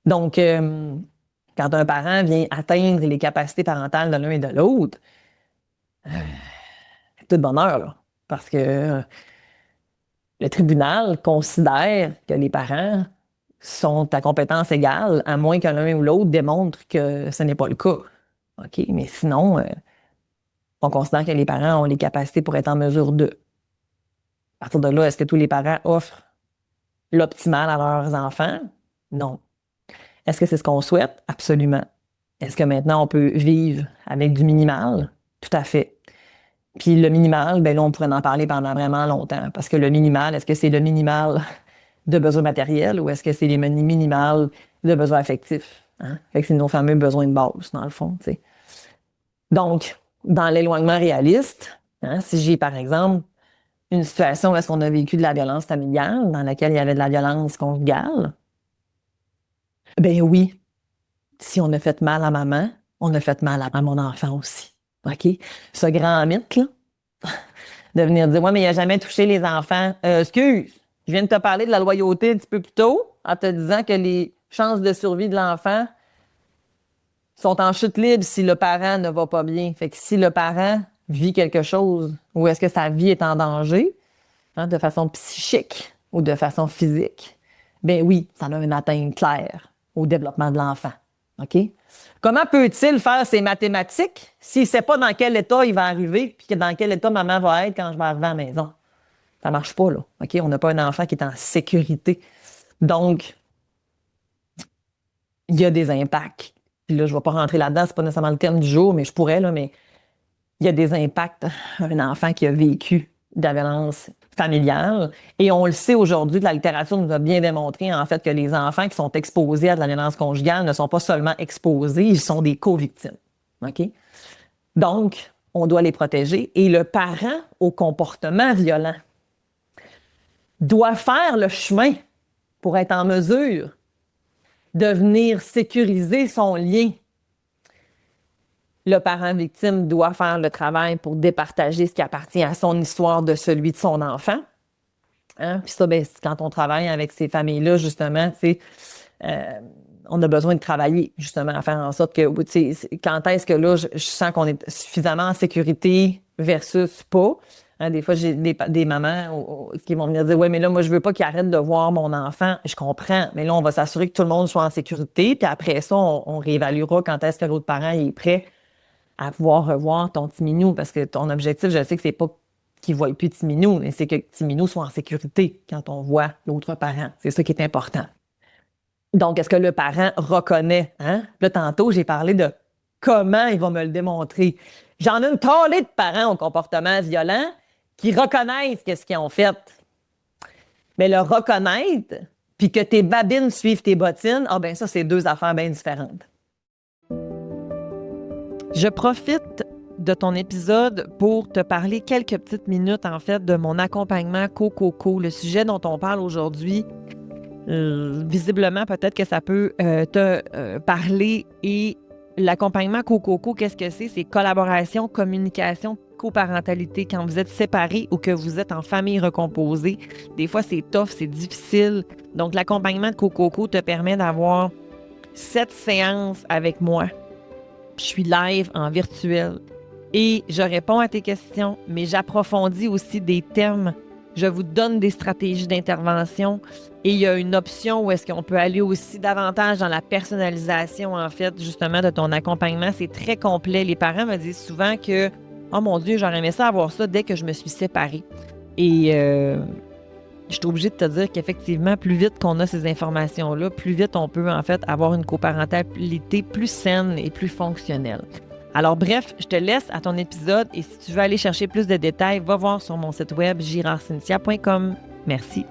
Donc, quand un parent vient atteindre les capacités parentales de l'un et de l'autre, c'est tout bonheur, là. Parce que le tribunal considère que les parents sont à compétence égale, à moins que l'un ou l'autre démontre que ce n'est pas le cas. OK? Mais sinon, on considère que les parents ont les capacités pour être en mesure de. À partir de là, est-ce que tous les parents offrent l'optimal à leurs enfants? Non. Est-ce que c'est ce qu'on souhaite? Absolument. Est-ce que maintenant on peut vivre avec du minimal? Tout à fait. Puis le minimal, ben là, on pourrait en parler pendant vraiment longtemps. Parce que le minimal, est-ce que c'est le minimal de besoins matériels ou est-ce que c'est les minimal de besoins affectifs? Hein? Fait que c'est nos fameux besoins de base, dans le fond, tu sais. Donc, dans l'éloignement réaliste, hein, si j'ai, par exemple, une situation où est-ce qu'on a vécu de la violence familiale, dans laquelle il y avait de la violence conjugale, ben oui, si on a fait mal à maman, on a fait mal à mon enfant aussi. OK? Ce grand mythe, là, De venir dire, ouais, mais il n'a jamais touché les enfants. Excuse, je viens de te parler de la loyauté un petit peu plus tôt en te disant que les chances de survie de l'enfant sont en chute libre si le parent ne va pas bien. Fait que si le parent vit quelque chose ou est-ce que sa vie est en danger, hein, de façon psychique ou de façon physique, ben oui, ça a une atteinte claire au développement de l'enfant. OK? Comment peut-il faire ses mathématiques s'il ne sait pas dans quel état il va arriver puis dans quel état maman va être quand je vais arriver à la maison? Ça marche pas, là. OK? On n'a pas un enfant qui est en sécurité. Donc, il y a des impacts. Puis là, je ne vais pas rentrer là-dedans, c'est pas nécessairement le terme du jour, mais je pourrais, là, mais il y a des impacts. Un enfant qui a vécu de la violence familiale. Et on le sait aujourd'hui, la littérature nous a bien démontré, en fait, que les enfants qui sont exposés à de la violence conjugale ne sont pas seulement exposés, ils sont des co-victimes. OK? Donc, on doit les protéger. Et le parent au comportement violent doit faire le chemin pour être en mesure de venir sécuriser son lien. Le parent victime doit faire le travail pour départager ce qui appartient à son histoire de celui de son enfant. Hein? Puis ça, ben, quand on travaille avec ces familles-là, justement, on a besoin de travailler, justement, à faire en sorte que, quand est-ce que là, je sens qu'on est suffisamment en sécurité versus pas. Hein, des fois, j'ai des mamans qui vont venir dire, ouais, mais là, moi, je veux pas qu'il arrête de voir mon enfant. Je comprends, mais là, on va s'assurer que tout le monde soit en sécurité. Puis après ça, on réévaluera quand est-ce que l'autre parent est prêt à pouvoir revoir ton petit minou. Parce que ton objectif, je sais que c'est pas qu'il ne voit plus petit minou, mais c'est que petit minou soit en sécurité quand on voit l'autre parent. C'est ça qui est important. Donc, est-ce que le parent reconnaît? Hein? Là, tantôt, j'ai parlé de comment il va me le démontrer. J'en ai une tollée de parents au comportement violent qui reconnaissent qu'est-ce qu'ils ont fait. Mais le reconnaître, puis que tes babines suivent tes bottines, ah ben ça, c'est deux affaires bien différentes. Je profite de ton épisode pour te parler quelques petites minutes, en fait, de mon accompagnement Cococo, le sujet dont on parle aujourd'hui. Visiblement, peut-être que ça peut te parler. Et l'accompagnement Cococo, qu'est-ce que c'est? C'est collaboration, communication, coparentalité. Quand vous êtes séparés ou que vous êtes en famille recomposée, des fois, c'est tough, c'est difficile. Donc, l'accompagnement de Cococo te permet d'avoir 7 séances avec moi. Je suis live en virtuel et je réponds à tes questions, mais j'approfondis aussi des thèmes. Je vous donne des stratégies d'intervention et il y a une option où est-ce qu'on peut aller aussi davantage dans la personnalisation, en fait, justement, de ton accompagnement. C'est très complet. Les parents me disent souvent que « Oh mon Dieu, j'aurais aimé ça avoir ça dès que je me suis séparée. » Et je suis obligée de te dire qu'effectivement, plus vite qu'on a ces informations-là, plus vite on peut, en fait, avoir une coparentalité plus saine et plus fonctionnelle. Alors bref, je te laisse à ton épisode et si tu veux aller chercher plus de détails, va voir sur mon site web girardcynthia.com. Merci.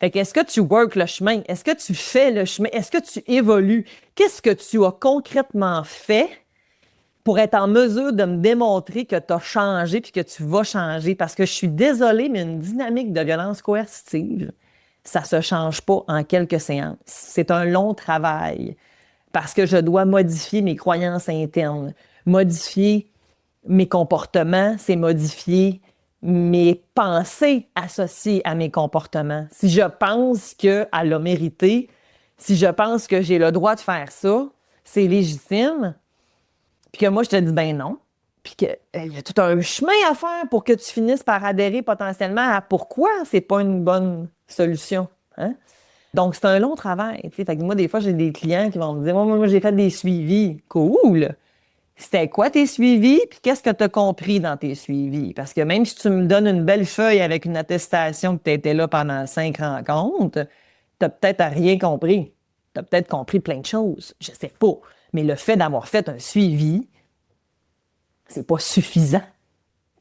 Fait que est-ce que tu work le chemin? Est-ce que tu fais le chemin? Est-ce que tu évolues? Qu'est-ce que tu as concrètement fait pour être en mesure de me démontrer que tu as changé puis que tu vas changer? Parce que je suis désolée, mais une dynamique de violence coercitive, ça ne se change pas en quelques séances. C'est un long travail parce que je dois modifier mes croyances internes, modifier mes comportements, c'est modifier mes pensées associées à mes comportements. Si je pense qu'elle a mérité, si je pense que j'ai le droit de faire ça, c'est légitime, puis que moi, je te dis, ben non. Puis qu'il y a tout un chemin à faire pour que tu finisses par adhérer potentiellement à pourquoi c'est pas une bonne solution. Hein? Donc, c'est un long travail. Fait que moi, des fois, j'ai des clients qui vont me dire, moi, j'ai fait des suivis. Cool! C'était quoi tes suivis? Puis qu'est-ce que tu as compris dans tes suivis? Parce que même si tu me donnes une belle feuille avec une attestation que tu étais là pendant 5 rencontres, tu n'as peut-être rien compris. Tu as peut-être compris plein de choses. Je sais pas. Mais le fait d'avoir fait un suivi, c'est pas suffisant.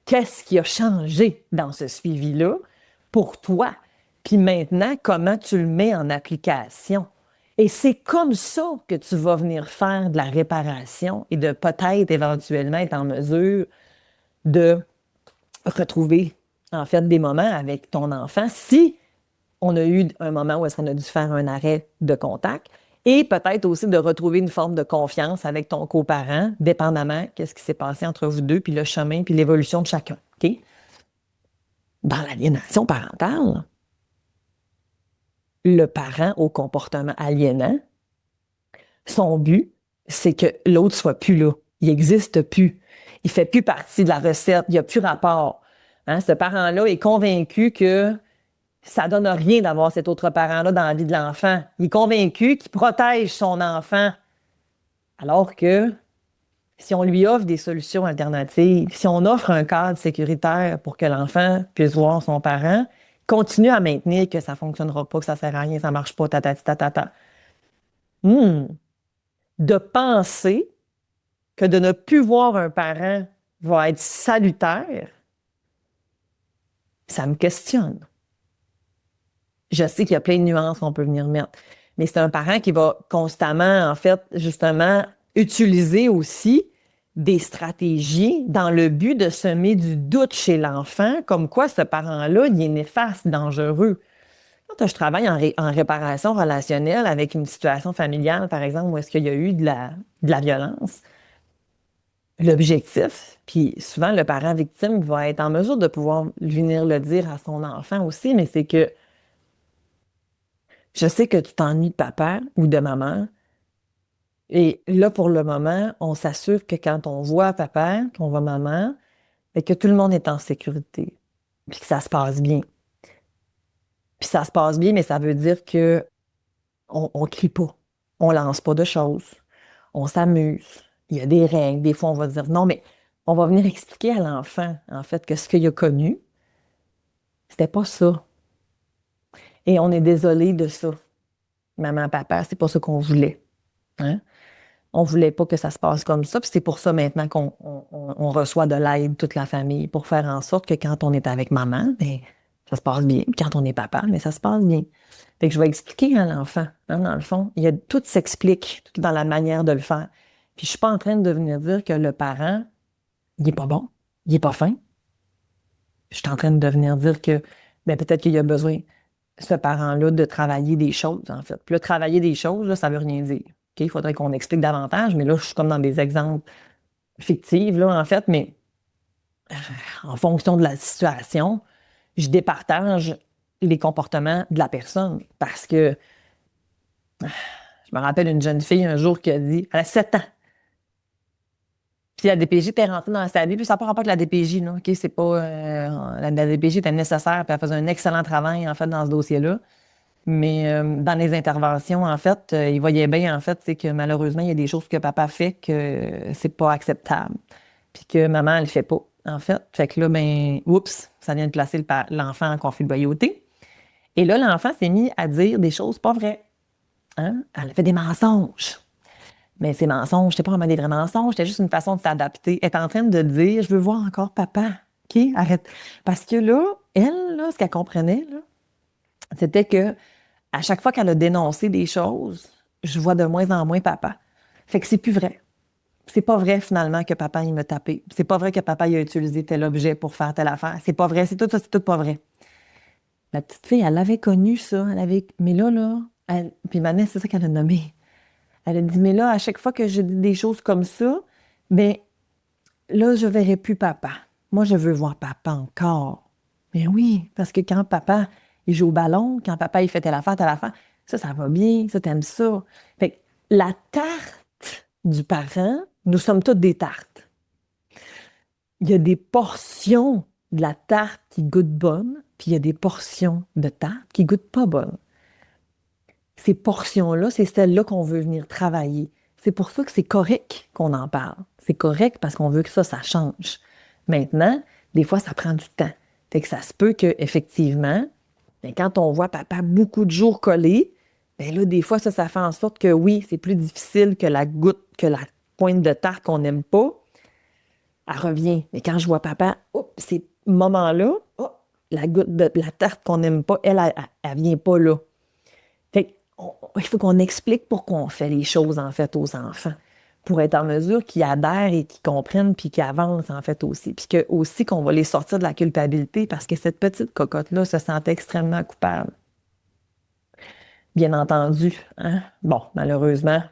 Qu'est-ce qui a changé dans ce suivi-là pour toi? Puis maintenant, comment tu le mets en application? Et c'est comme ça que tu vas venir faire de la réparation et de peut-être éventuellement être en mesure de retrouver en fait des moments avec ton enfant si on a eu un moment où est-ce qu'on a dû faire un arrêt de contact Et peut-être aussi de retrouver une forme de confiance avec ton coparent, dépendamment qu'est-ce qui s'est passé entre vous deux, puis le chemin, puis l'évolution de chacun. OK? Dans l'aliénation parentale, le parent au comportement aliénant, son but, c'est que l'autre soit plus là. Il n'existe plus. Il fait plus partie de la recette. Il n'y a plus rapport. Hein? Ce parent-là est convaincu que ça donne rien d'avoir cet autre parent-là dans la vie de l'enfant. Il est convaincu qu'il protège son enfant. Alors que si on lui offre des solutions alternatives, si on offre un cadre sécuritaire pour que l'enfant puisse voir son parent, continue à maintenir que ça ne fonctionnera pas, que ça ne sert à rien, ça ne marche pas, ta. De penser que de ne plus voir un parent va être salutaire, ça me questionne. Je sais qu'il y a plein de nuances qu'on peut venir mettre, mais c'est un parent qui va constamment, en fait, justement, utiliser aussi des stratégies dans le but de semer du doute chez l'enfant, comme quoi ce parent-là, il est néfaste, dangereux. Quand je travaille en réparation relationnelle avec une situation familiale, par exemple, où est-ce qu'il y a eu de la violence, l'objectif, puis souvent le parent victime va être en mesure de pouvoir venir le dire à son enfant aussi, mais c'est que je sais que tu t'ennuies de papa ou de maman, et là, pour le moment, on s'assure que quand on voit papa, qu'on voit maman, et que tout le monde est en sécurité, puis que ça se passe bien. Puis ça se passe bien, mais ça veut dire que on crie pas, on lance pas de choses, on s'amuse. Il y a des règles. Des fois, on va dire non, mais on va venir expliquer à l'enfant, en fait, que ce qu'il a connu, c'était pas ça. Et on est désolé de ça. Maman, papa, c'est pas ça qu'on voulait. Hein? On voulait pas que ça se passe comme ça. Puis c'est pour ça maintenant qu'on reçoit de l'aide, toute la famille, pour faire en sorte que quand on est avec maman, ben, ça se passe bien. Puis quand on est papa, mais ça se passe bien. Fait que je vais expliquer à l'enfant, hein, dans le fond. Tout s'explique tout dans la manière de le faire. Puis je suis pas en train de venir dire que le parent, il est pas bon, il est pas fin. Je suis en train de venir dire que ben, peut-être qu'il y a besoin, ce parent-là, de travailler des choses, en fait. Puis là, travailler des choses, là, ça veut rien dire. OK? Il faudrait qu'on explique davantage, mais là, je suis comme dans des exemples fictifs, là, en fait, mais en fonction de la situation, je départage les comportements de la personne parce que je me rappelle une jeune fille un jour qui a dit, elle a 7 ans, puis la DPJ était rentrée dans sa vie, puis ça n'a pas rapport avec la DPJ, là, OK? C'est pas... la DPJ était nécessaire, puis elle faisait un excellent travail, en fait, dans ce dossier-là. Mais dans les interventions, en fait, il voyait bien, en fait, c'est que malheureusement, il y a des choses que papa fait que c'est pas acceptable. Puis que maman, elle fait pas, en fait. Fait que là, ben, oups, ça vient de placer l'enfant en conflit de loyauté. Et là, l'enfant s'est mis à dire des choses pas vraies. Hein? Elle a fait des mensonges. Mais ces mensonges, c'était pas vraiment des vrais mensonges, c'était juste une façon de s'adapter. Elle est en train de dire, je veux voir encore papa. OK? Arrête. Parce que là, elle, là, ce qu'elle comprenait, là, c'était que à chaque fois qu'elle a dénoncé des choses, je vois de moins en moins papa. Fait que c'est plus vrai. C'est pas vrai, finalement, que papa, il m'a tapé. C'est pas vrai que papa, il a utilisé tel objet pour faire telle affaire. C'est pas vrai. C'est tout ça, c'est tout pas vrai. La petite fille, elle avait connu ça. Mais là, puis maintenant, c'est ça qu'elle a nommé. Elle a dit, mais là, à chaque fois que je dis des choses comme ça, ben là, je verrai plus papa. Moi, je veux voir papa encore. Mais oui, parce que quand papa, il joue au ballon, quand papa, il fait telle affaire, ça va bien, ça, t'aimes ça. Fait que la tarte du parent, nous sommes toutes des tartes. Il y a des portions de la tarte qui goûtent bonne, puis il y a des portions de tarte qui goûtent pas bonne. Ces portions-là, c'est celles-là qu'on veut venir travailler. C'est pour ça que c'est correct qu'on en parle. C'est correct parce qu'on veut que ça change. Maintenant, des fois, ça prend du temps. Fait que ça se peut qu'effectivement, quand on voit papa beaucoup de jours collés, bien là, des fois, ça fait en sorte que oui, c'est plus difficile que la goutte, que la pointe de tarte qu'on n'aime pas, elle revient. Mais quand je vois papa, ces moments-là, la goutte de la tarte qu'on n'aime pas, elle vient pas là. Fait il faut qu'on explique pourquoi on fait les choses, en fait, aux enfants, pour être en mesure qu'ils adhèrent et qu'ils comprennent puis qu'ils avancent, en fait, aussi. Puis aussi qu'on va les sortir de la culpabilité parce que cette petite cocotte-là se sentait extrêmement coupable. bien entendu. Hein? Bon, malheureusement,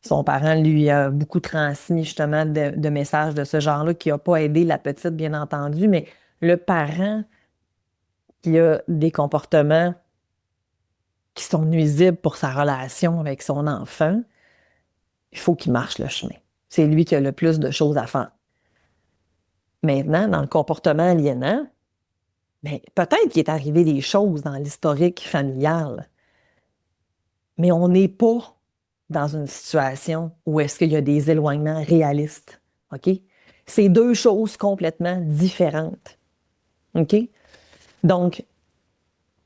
son parent lui a beaucoup transmis justement de messages de ce genre-là qui n'a pas aidé la petite, bien entendu, mais le parent qui a des comportements qui sont nuisibles pour sa relation avec son enfant, il faut qu'il marche le chemin. C'est lui qui a le plus de choses à faire. Maintenant, dans le comportement aliénant, ben, peut-être qu'il est arrivé des choses dans l'historique familial, mais on n'est pas dans une situation où est-ce qu'il y a des éloignements réalistes. OK? C'est deux choses complètement différentes. OK? Donc,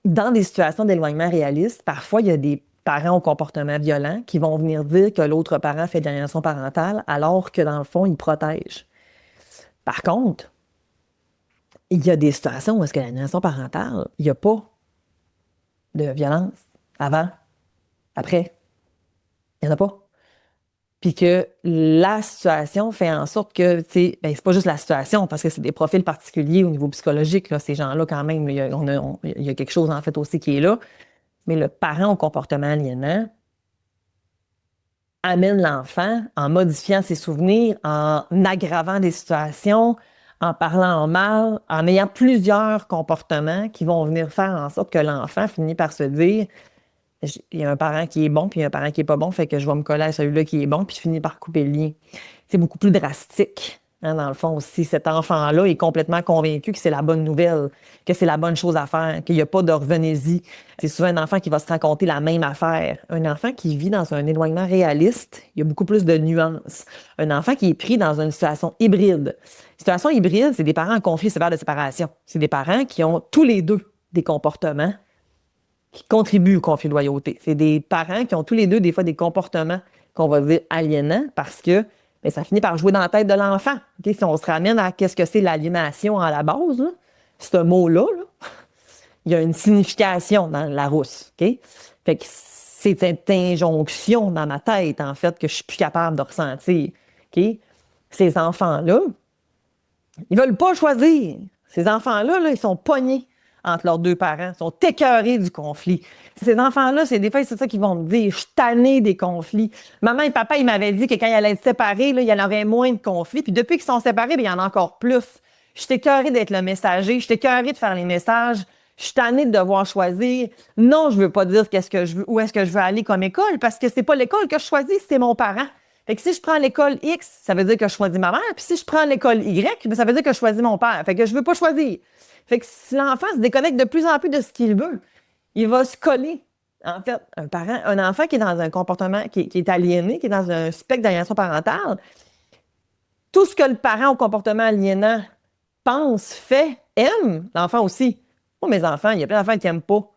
dans des situations d'éloignement réaliste, parfois, il y a des parents au comportement violent qui vont venir dire que l'autre parent fait de l'aliénation parentale alors que, dans le fond, il protège. Par contre, il y a des situations où est-ce que l'aliénation parentale, il n'y a pas de violence avant, après. Il n'y en a pas. Puis que la situation fait en sorte que, tu sais, ben, c'est pas juste la situation, parce que c'est des profils particuliers au niveau psychologique, là, ces gens-là, quand même, il y a quelque chose, en fait, aussi qui est là. Mais le parent au comportement aliénant amène l'enfant en modifiant ses souvenirs, en aggravant des situations, en parlant en mal, en ayant plusieurs comportements qui vont venir faire en sorte que l'enfant finit par se dire il y a un parent qui est bon, puis il y a un parent qui est pas bon, fait que je vais me coller à celui-là qui est bon, puis je finis par couper le lien. C'est beaucoup plus drastique, hein, dans le fond aussi. Cet enfant-là est complètement convaincu que c'est la bonne nouvelle, que c'est la bonne chose à faire, qu'il n'y a pas de revenez-y. C'est souvent un enfant qui va se raconter la même affaire. Un enfant qui vit dans un éloignement réaliste, il y a beaucoup plus de nuances. Un enfant qui est pris dans une situation hybride. Situation hybride, c'est des parents en conflit sévère de séparation. C'est des parents qui ont tous les deux des comportements qui contribuent au conflit de loyauté. C'est des parents qui ont tous les deux des fois des comportements qu'on va dire aliénants parce que bien, ça finit par jouer dans la tête de l'enfant. Okay? Si on se ramène à qu'est-ce que c'est l'aliénation à la base, là, ce mot-là, là, il y a une signification dans la rousse. Okay? Fait que c'est cette injonction dans ma tête, en fait, que je suis plus capable de ressentir. Okay? Ces enfants-là, ils veulent pas choisir. Ces enfants-là, là, ils sont pognés entre leurs deux parents, ils sont écœurés du conflit. Ces enfants-là, c'est des fois, c'est ça qu'ils vont me dire. Je suis tannée des conflits. Maman et papa, ils m'avaient dit que quand ils allaient être séparés, là, il y en aurait moins de conflits. Puis depuis qu'ils sont séparés, bien, il y en a encore plus. Je suis écœurée d'être le messager. Je suis écœurée de faire les messages. Je suis tannée de devoir choisir. Non, je veux pas dire qu'est-ce que je veux, où est-ce que je veux aller comme école, parce que c'est pas l'école que je choisis, c'est mon parent. Fait que si je prends l'école X, ça veut dire que je choisis ma mère. Puis si je prends l'école Y, ça veut dire que je choisis mon père. Fait que je veux pas choisir. Fait que si l'enfant se déconnecte de plus en plus de ce qu'il veut, il va se coller. En fait, un enfant qui est dans un comportement qui est aliéné, qui est dans un spectre d'aliénation parentale, tout ce que le parent au comportement aliénant pense, fait, aime, l'enfant aussi. Moi, mes enfants, il y a plein d'enfants qui n'aiment pas,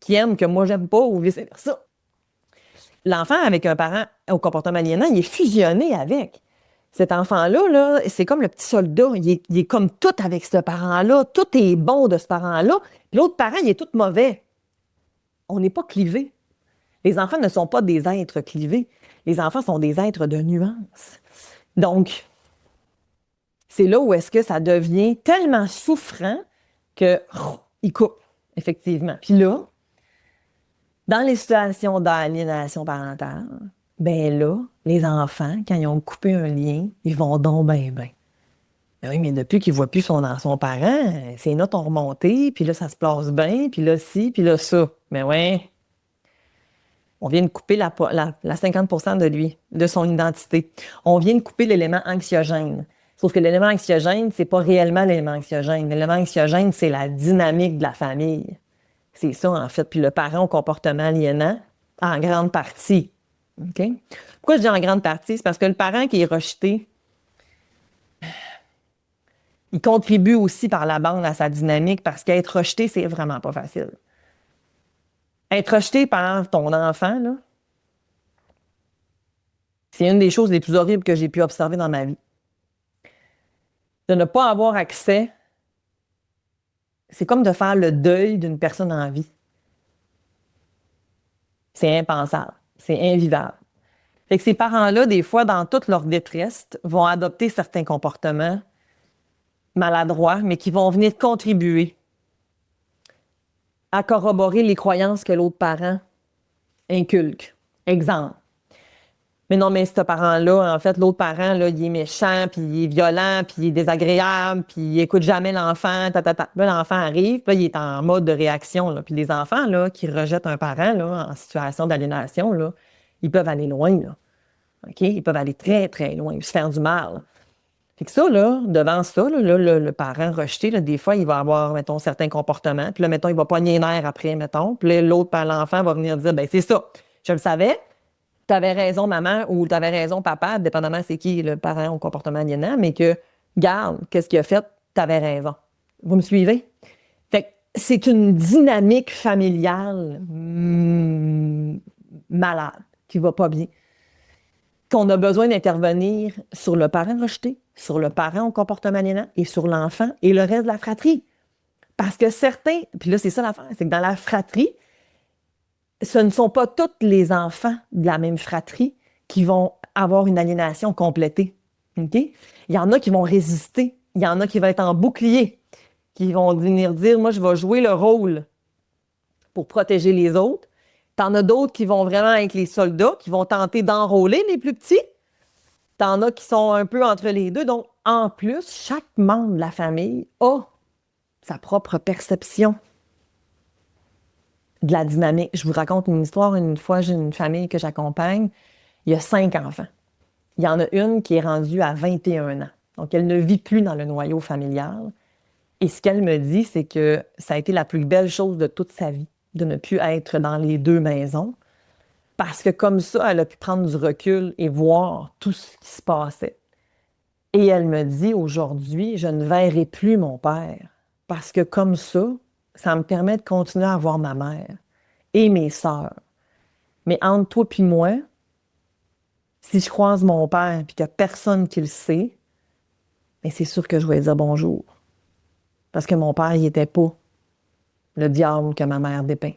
qui aiment que moi, j'aime pas, ou vice-versa. L'enfant avec un parent au comportement aliénant, il est fusionné avec. Cet enfant-là, là, c'est comme le petit soldat. Il est comme tout avec ce parent-là. Tout est bon de ce parent-là. Puis l'autre parent, il est tout mauvais. On n'est pas clivés. Les enfants ne sont pas des êtres clivés. Les enfants sont des êtres de nuances. Donc, c'est là où est-ce que ça devient tellement souffrant qu'il coupe, effectivement. Puis là, dans les situations d'aliénation parentale, ben là, les enfants, quand ils ont coupé un lien, ils vont donc ben. Ben oui, mais depuis qu'il ne voit plus son parent, ses notes ont remonté, puis là, ça se place bien, puis là, ci, puis là, ça. Mais ouais, on vient de couper la 50% de lui, de son identité. On vient de couper l'élément anxiogène. Sauf que l'élément anxiogène, c'est pas réellement l'élément anxiogène. L'élément anxiogène, c'est la dynamique de la famille. C'est ça, en fait. Puis le parent au comportement aliénant, en grande partie. OK? Pourquoi je dis en grande partie? C'est parce que le parent qui est rejeté, il contribue aussi par la bande à sa dynamique parce qu'être rejeté, c'est vraiment pas facile. Être rejeté par ton enfant, là, c'est une des choses les plus horribles que j'ai pu observer dans ma vie. De ne pas avoir accès, c'est comme de faire le deuil d'une personne en vie. C'est impensable. C'est invivable. Fait que ces parents-là, des fois, dans toute leur détresse, vont adopter certains comportements maladroits, mais qui vont venir contribuer à corroborer les croyances que l'autre parent inculque. Exemple. Mais non, mais ce parent-là, en fait, l'autre parent, là, il est méchant, puis il est violent, puis il est désagréable, puis il écoute jamais l'enfant, Là, l'enfant arrive, puis là, il est en mode de réaction, là. Puis les enfants, là, qui rejettent un parent, là, en situation d'aliénation, là, ils peuvent aller loin, là. OK? Ils peuvent aller très, très loin, se faire du mal. Fait que ça, là, devant ça, là, le parent rejeté, là, des fois, il va avoir, mettons, certains comportements. Puis là, mettons, il va pogner les nerfs après, mettons. Puis là, l'enfant va venir dire, ben c'est ça, je le savais. T'avais raison, maman, ou t'avais raison, papa, dépendamment c'est qui le parent au comportement aliénant, mais que, garde, qu'est-ce qu'il a fait? T'avais raison. Vous me suivez? Fait que c'est une dynamique familiale malade, qui va pas bien. Qu'on a besoin d'intervenir sur le parent rejeté, sur le parent au comportement aliénant et sur l'enfant et le reste de la fratrie. Parce que certains, puis là, c'est ça l'affaire, c'est que dans la fratrie, ce ne sont pas tous les enfants de la même fratrie qui vont avoir une aliénation complétée. OK? Il y en a qui vont résister. Il y en a qui vont être en bouclier, qui vont venir dire, moi, je vais jouer le rôle pour protéger les autres. T'en as d'autres qui vont vraiment être les soldats, qui vont tenter d'enrôler les plus petits. T'en as qui sont un peu entre les deux. Donc, en plus, chaque membre de la famille a sa propre perception de la dynamique. Je vous raconte une histoire. Une fois, j'ai une famille que j'accompagne. Il y a 5 enfants. Il y en a une qui est rendue à 21 ans. Donc, elle ne vit plus dans le noyau familial. Et ce qu'elle me dit, c'est que ça a été la plus belle chose de toute sa vie, de ne plus être dans les deux maisons. Parce que comme ça, elle a pu prendre du recul et voir tout ce qui se passait. Et elle me dit, aujourd'hui, je ne verrai plus mon père. Parce que comme ça me permet de continuer à voir ma mère et mes sœurs. Mais entre toi et moi, si je croise mon père et qu'il n'y a personne qui le sait, bien, c'est sûr que je vais lui dire bonjour. Parce que mon père, il n'était pas le diable que ma mère dépeint.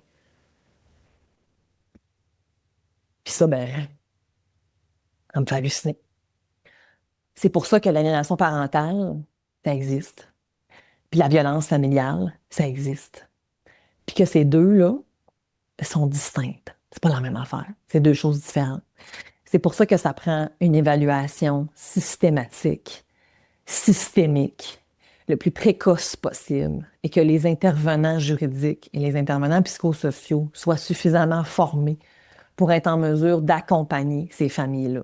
Puis ça, ben, ça me fait halluciner. C'est pour ça que l'aliénation parentale, ça existe. Puis la violence familiale, ça existe. Puis que ces deux-là sont distinctes. C'est pas la même affaire. C'est deux choses différentes. C'est pour ça que ça prend une évaluation systématique, systémique, le plus précoce possible, et que les intervenants juridiques et les intervenants psychosociaux soient suffisamment formés pour être en mesure d'accompagner ces familles-là.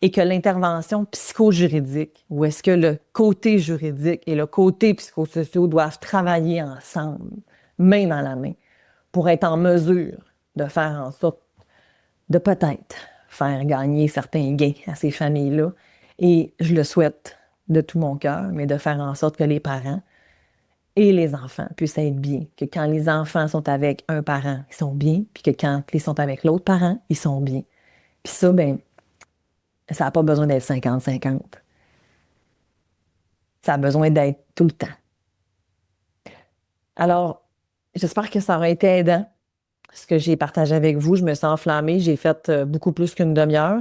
Et que l'intervention psychojuridique, où est-ce que le côté juridique et le côté psychosocial doivent travailler ensemble, main dans la main, pour être en mesure de faire en sorte de peut-être faire gagner certains gains à ces familles-là. Et je le souhaite de tout mon cœur, mais de faire en sorte que les parents et les enfants puissent être bien. Que quand les enfants sont avec un parent, ils sont bien, puis que quand ils sont avec l'autre parent, ils sont bien. Puis ça, ben, ça n'a pas besoin d'être 50-50. Ça a besoin d'être tout le temps. Alors, j'espère que ça aura été aidant, ce que j'ai partagé avec vous. Je me sens enflammée. J'ai fait beaucoup plus qu'une demi-heure.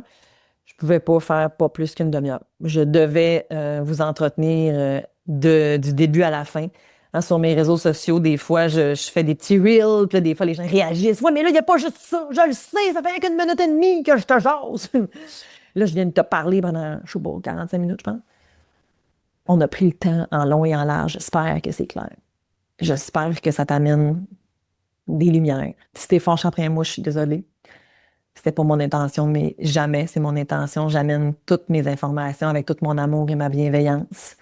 Je ne pouvais pas faire pas plus qu'une demi-heure. Je devais vous entretenir du début à la fin. Hein, sur mes réseaux sociaux, des fois, je fais des petits reels, puis là, des fois, les gens réagissent. Ouais, mais là, il n'y a pas juste ça. Je le sais, ça fait qu'une minute et demie que je te jase. Là, je viens de te parler pendant, je sais pas, 45 minutes, je pense. On a pris le temps en long et en large. J'espère que c'est clair. J'espère que ça t'amène des lumières. Si t'es fâché après moi, je suis désolée. C'était pas mon intention, mais jamais c'est mon intention. J'amène toutes mes informations avec tout mon amour et ma bienveillance.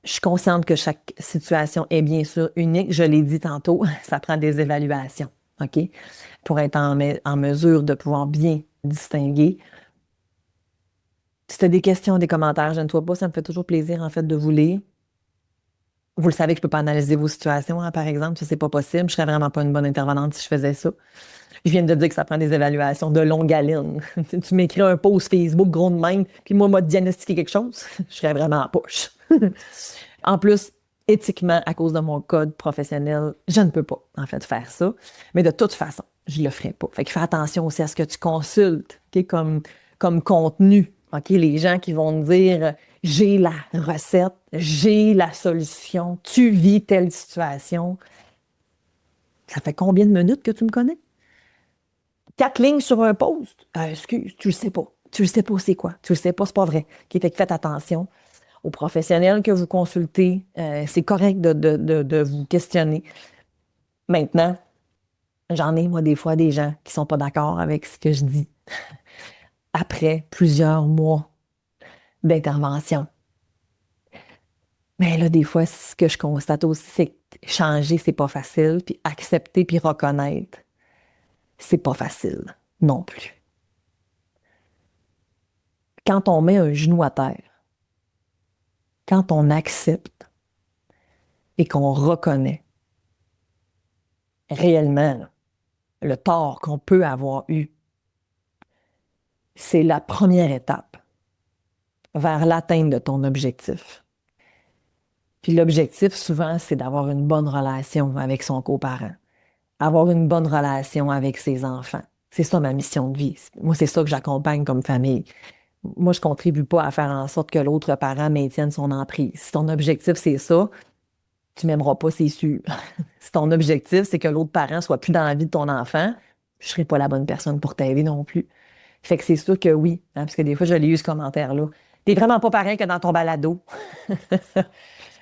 Je suis consciente que chaque situation est bien sûr unique. Je l'ai dit tantôt, ça prend des évaluations, OK? Pour être en mesure de pouvoir bien distinguer. Si tu as des questions, des commentaires, gêne-toi pas, ça me fait toujours plaisir en fait de vous lire. Vous le savez que je peux pas analyser vos situations, hein, par exemple, ça c'est pas possible. Je serais vraiment pas une bonne intervenante si je faisais ça. Je viens de te dire que ça prend des évaluations de longue haleine. Tu m'écris un post Facebook gros de même, puis moi, m'a diagnostiqué quelque chose, je serais vraiment en poche. En plus, éthiquement, à cause de mon code professionnel, je ne peux pas, en fait, faire ça. Mais de toute façon, je le ferai pas. Fait que fais attention aussi à ce que tu consultes, OK, comme contenu. OK, les gens qui vont te dire, j'ai la recette, j'ai la solution, tu vis telle situation. Ça fait combien de minutes que tu me connais? 4 lignes sur un post? Excuse, tu le sais pas. Tu le sais pas c'est quoi. Tu le sais pas, c'est pas vrai. OK, fait que faites attention aux professionnels que vous consultez. C'est correct de vous questionner. Maintenant, j'en ai, moi, des fois, des gens qui sont pas d'accord avec ce que je dis après plusieurs mois d'intervention. Mais là, des fois, ce que je constate aussi, c'est que changer, c'est pas facile, puis accepter puis reconnaître, c'est pas facile non plus. Quand on met un genou à terre, quand on accepte et qu'on reconnaît réellement là, le tort qu'on peut avoir eu, c'est la première étape vers l'atteinte de ton objectif. Puis l'objectif, souvent, c'est d'avoir une bonne relation avec son coparent, avoir une bonne relation avec ses enfants. C'est ça ma mission de vie. Moi, c'est ça que j'accompagne comme famille. Moi, je contribue pas à faire en sorte que l'autre parent maintienne son emprise. Si ton objectif, c'est ça, tu m'aimeras pas, c'est sûr. Si ton objectif, c'est que l'autre parent soit plus dans la vie de ton enfant, je serai pas la bonne personne pour t'aider non plus. Fait que c'est sûr que oui, hein, parce que des fois, je l'ai eu ce commentaire-là. T'es vraiment pas pareil que dans ton balado.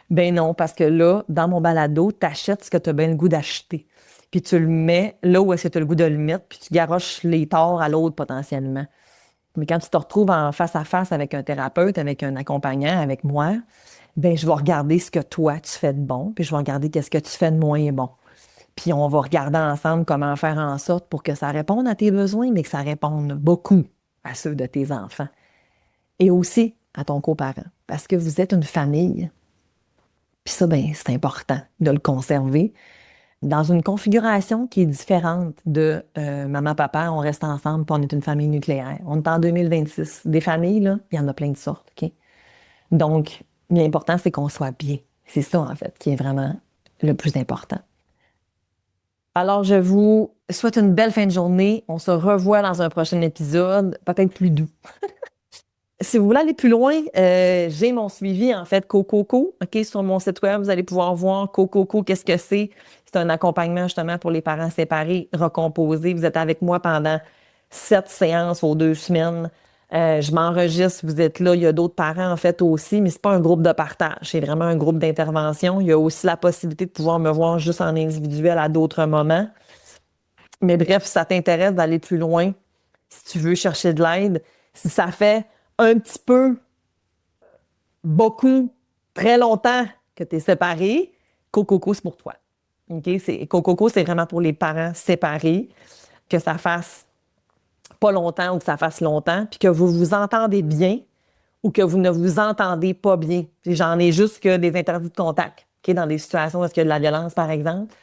Ben non, parce que là, dans mon balado, t'achètes ce que tu as bien le goût d'acheter. Puis tu le mets là où est-ce que tu as le goût de le mettre, puis tu garoches les torts à l'autre potentiellement. Mais quand tu te retrouves en face à face avec un thérapeute, avec un accompagnant, avec moi, ben je vais regarder ce que toi tu fais de bon, puis je vais regarder qu'est-ce que tu fais de moins bon. Puis on va regarder ensemble comment faire en sorte pour que ça réponde à tes besoins, mais que ça réponde beaucoup à ceux de tes enfants. Et aussi à ton coparent. Parce que vous êtes une famille. Puis ça, ben, c'est important de le conserver dans une configuration qui est différente de maman, papa, on reste ensemble, puis on est une famille nucléaire. On est en 2026. Des familles, là, il y en a plein de sortes, OK? Donc, l'important, c'est qu'on soit bien. C'est ça, en fait, qui est vraiment le plus important. Alors, je vous souhaite une belle fin de journée. On se revoit dans un prochain épisode, peut-être plus doux. Si vous voulez aller plus loin, j'ai mon suivi, en fait, Cococo. OK, sur mon site web, vous allez pouvoir voir Cococo, qu'est-ce que c'est. C'est un accompagnement, justement, pour les parents séparés, recomposés. Vous êtes avec moi pendant 7 séances aux 2 semaines. Je m'enregistre, vous êtes là. Il y a d'autres parents, en fait, aussi, mais c'est pas un groupe de partage. C'est vraiment un groupe d'intervention. Il y a aussi la possibilité de pouvoir me voir juste en individuel à d'autres moments. Mais bref, si ça t'intéresse d'aller plus loin, si tu veux chercher de l'aide, si ça fait un petit peu, beaucoup, très longtemps que tu es séparé, Cococo, c'est pour toi. OK? Cococo, c'est vraiment pour les parents séparés, que ça fasse pas longtemps ou que ça fasse longtemps, puis que vous vous entendez bien ou que vous ne vous entendez pas bien. Puis j'en ai juste que des interdits de contact, OK? Dans des situations où il y a de la violence, par exemple.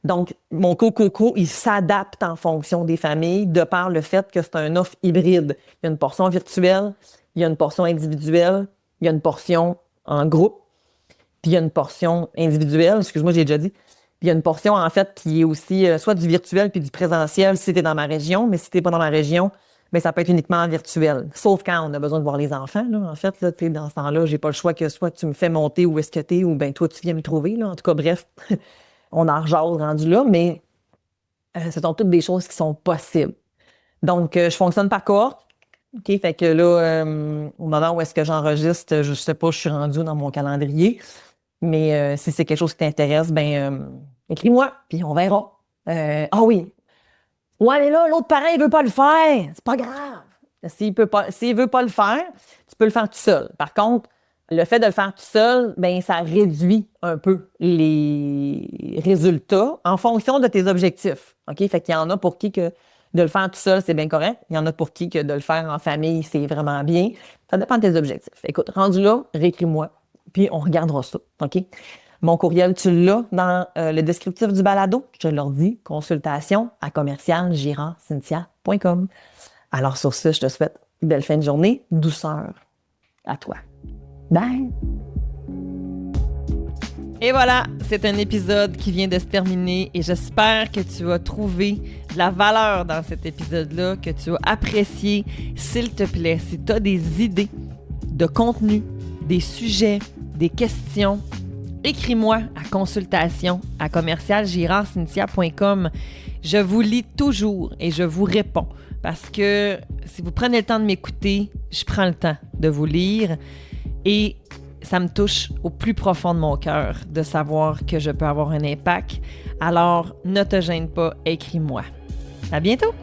Donc, mon Cococo, il s'adapte en fonction des familles de par le fait que c'est un offre hybride. Il y a une portion virtuelle, il y a une portion individuelle, il y a une portion en groupe, puis il y a une portion individuelle, excuse-moi, j'ai déjà dit. Puis il y a une portion, en fait, qui est aussi soit du virtuel puis du présentiel si tu es dans ma région, mais si tu n'es pas dans ma région, bien, ça peut être uniquement virtuel. Sauf quand on a besoin de voir les enfants, là. En fait, là, dans ce temps-là, j'ai pas le choix que soit tu me fais monter où est-ce que tu es, ou bien toi, tu viens me trouver, là. En tout cas, bref, on en rejase rendu là, mais ce sont toutes des choses qui sont possibles. Donc, je fonctionne par cohorte. OK, fait que là, au moment où est-ce que j'enregistre, je sais pas, je suis rendue dans mon calendrier. Mais si c'est quelque chose qui t'intéresse, ben écris-moi, puis on verra. Ah oui. Ouais, mais là, l'autre parent, il veut pas le faire. C'est pas grave. S'il veut pas le faire, tu peux le faire tout seul. Par contre, le fait de le faire tout seul, ben ça réduit un peu les résultats en fonction de tes objectifs. OK? Fait qu'il y en a pour qui que de le faire tout seul, c'est bien correct. Il y en a pour qui que de le faire en famille, c'est vraiment bien. Ça dépend de tes objectifs. Écoute, rendu là, réécris-moi, puis on regardera ça. OK? Mon courriel, tu l'as dans le descriptif du balado. Je te le redis, consultation@girardcynthia.com. Alors sur ce, je te souhaite une belle fin de journée, douceur à toi. Bye! Et voilà, c'est un épisode qui vient de se terminer et j'espère que tu as trouvé de la valeur dans cet épisode-là, que tu as apprécié. S'il te plaît, si tu as des idées de contenu, des sujets, des questions, écris-moi à consultation@commercialgirardcynthia.com. Je vous lis toujours et je vous réponds parce que si vous prenez le temps de m'écouter, je prends le temps de vous lire et ça me touche au plus profond de mon cœur de savoir que je peux avoir un impact. Alors, ne te gêne pas, écris-moi. À bientôt!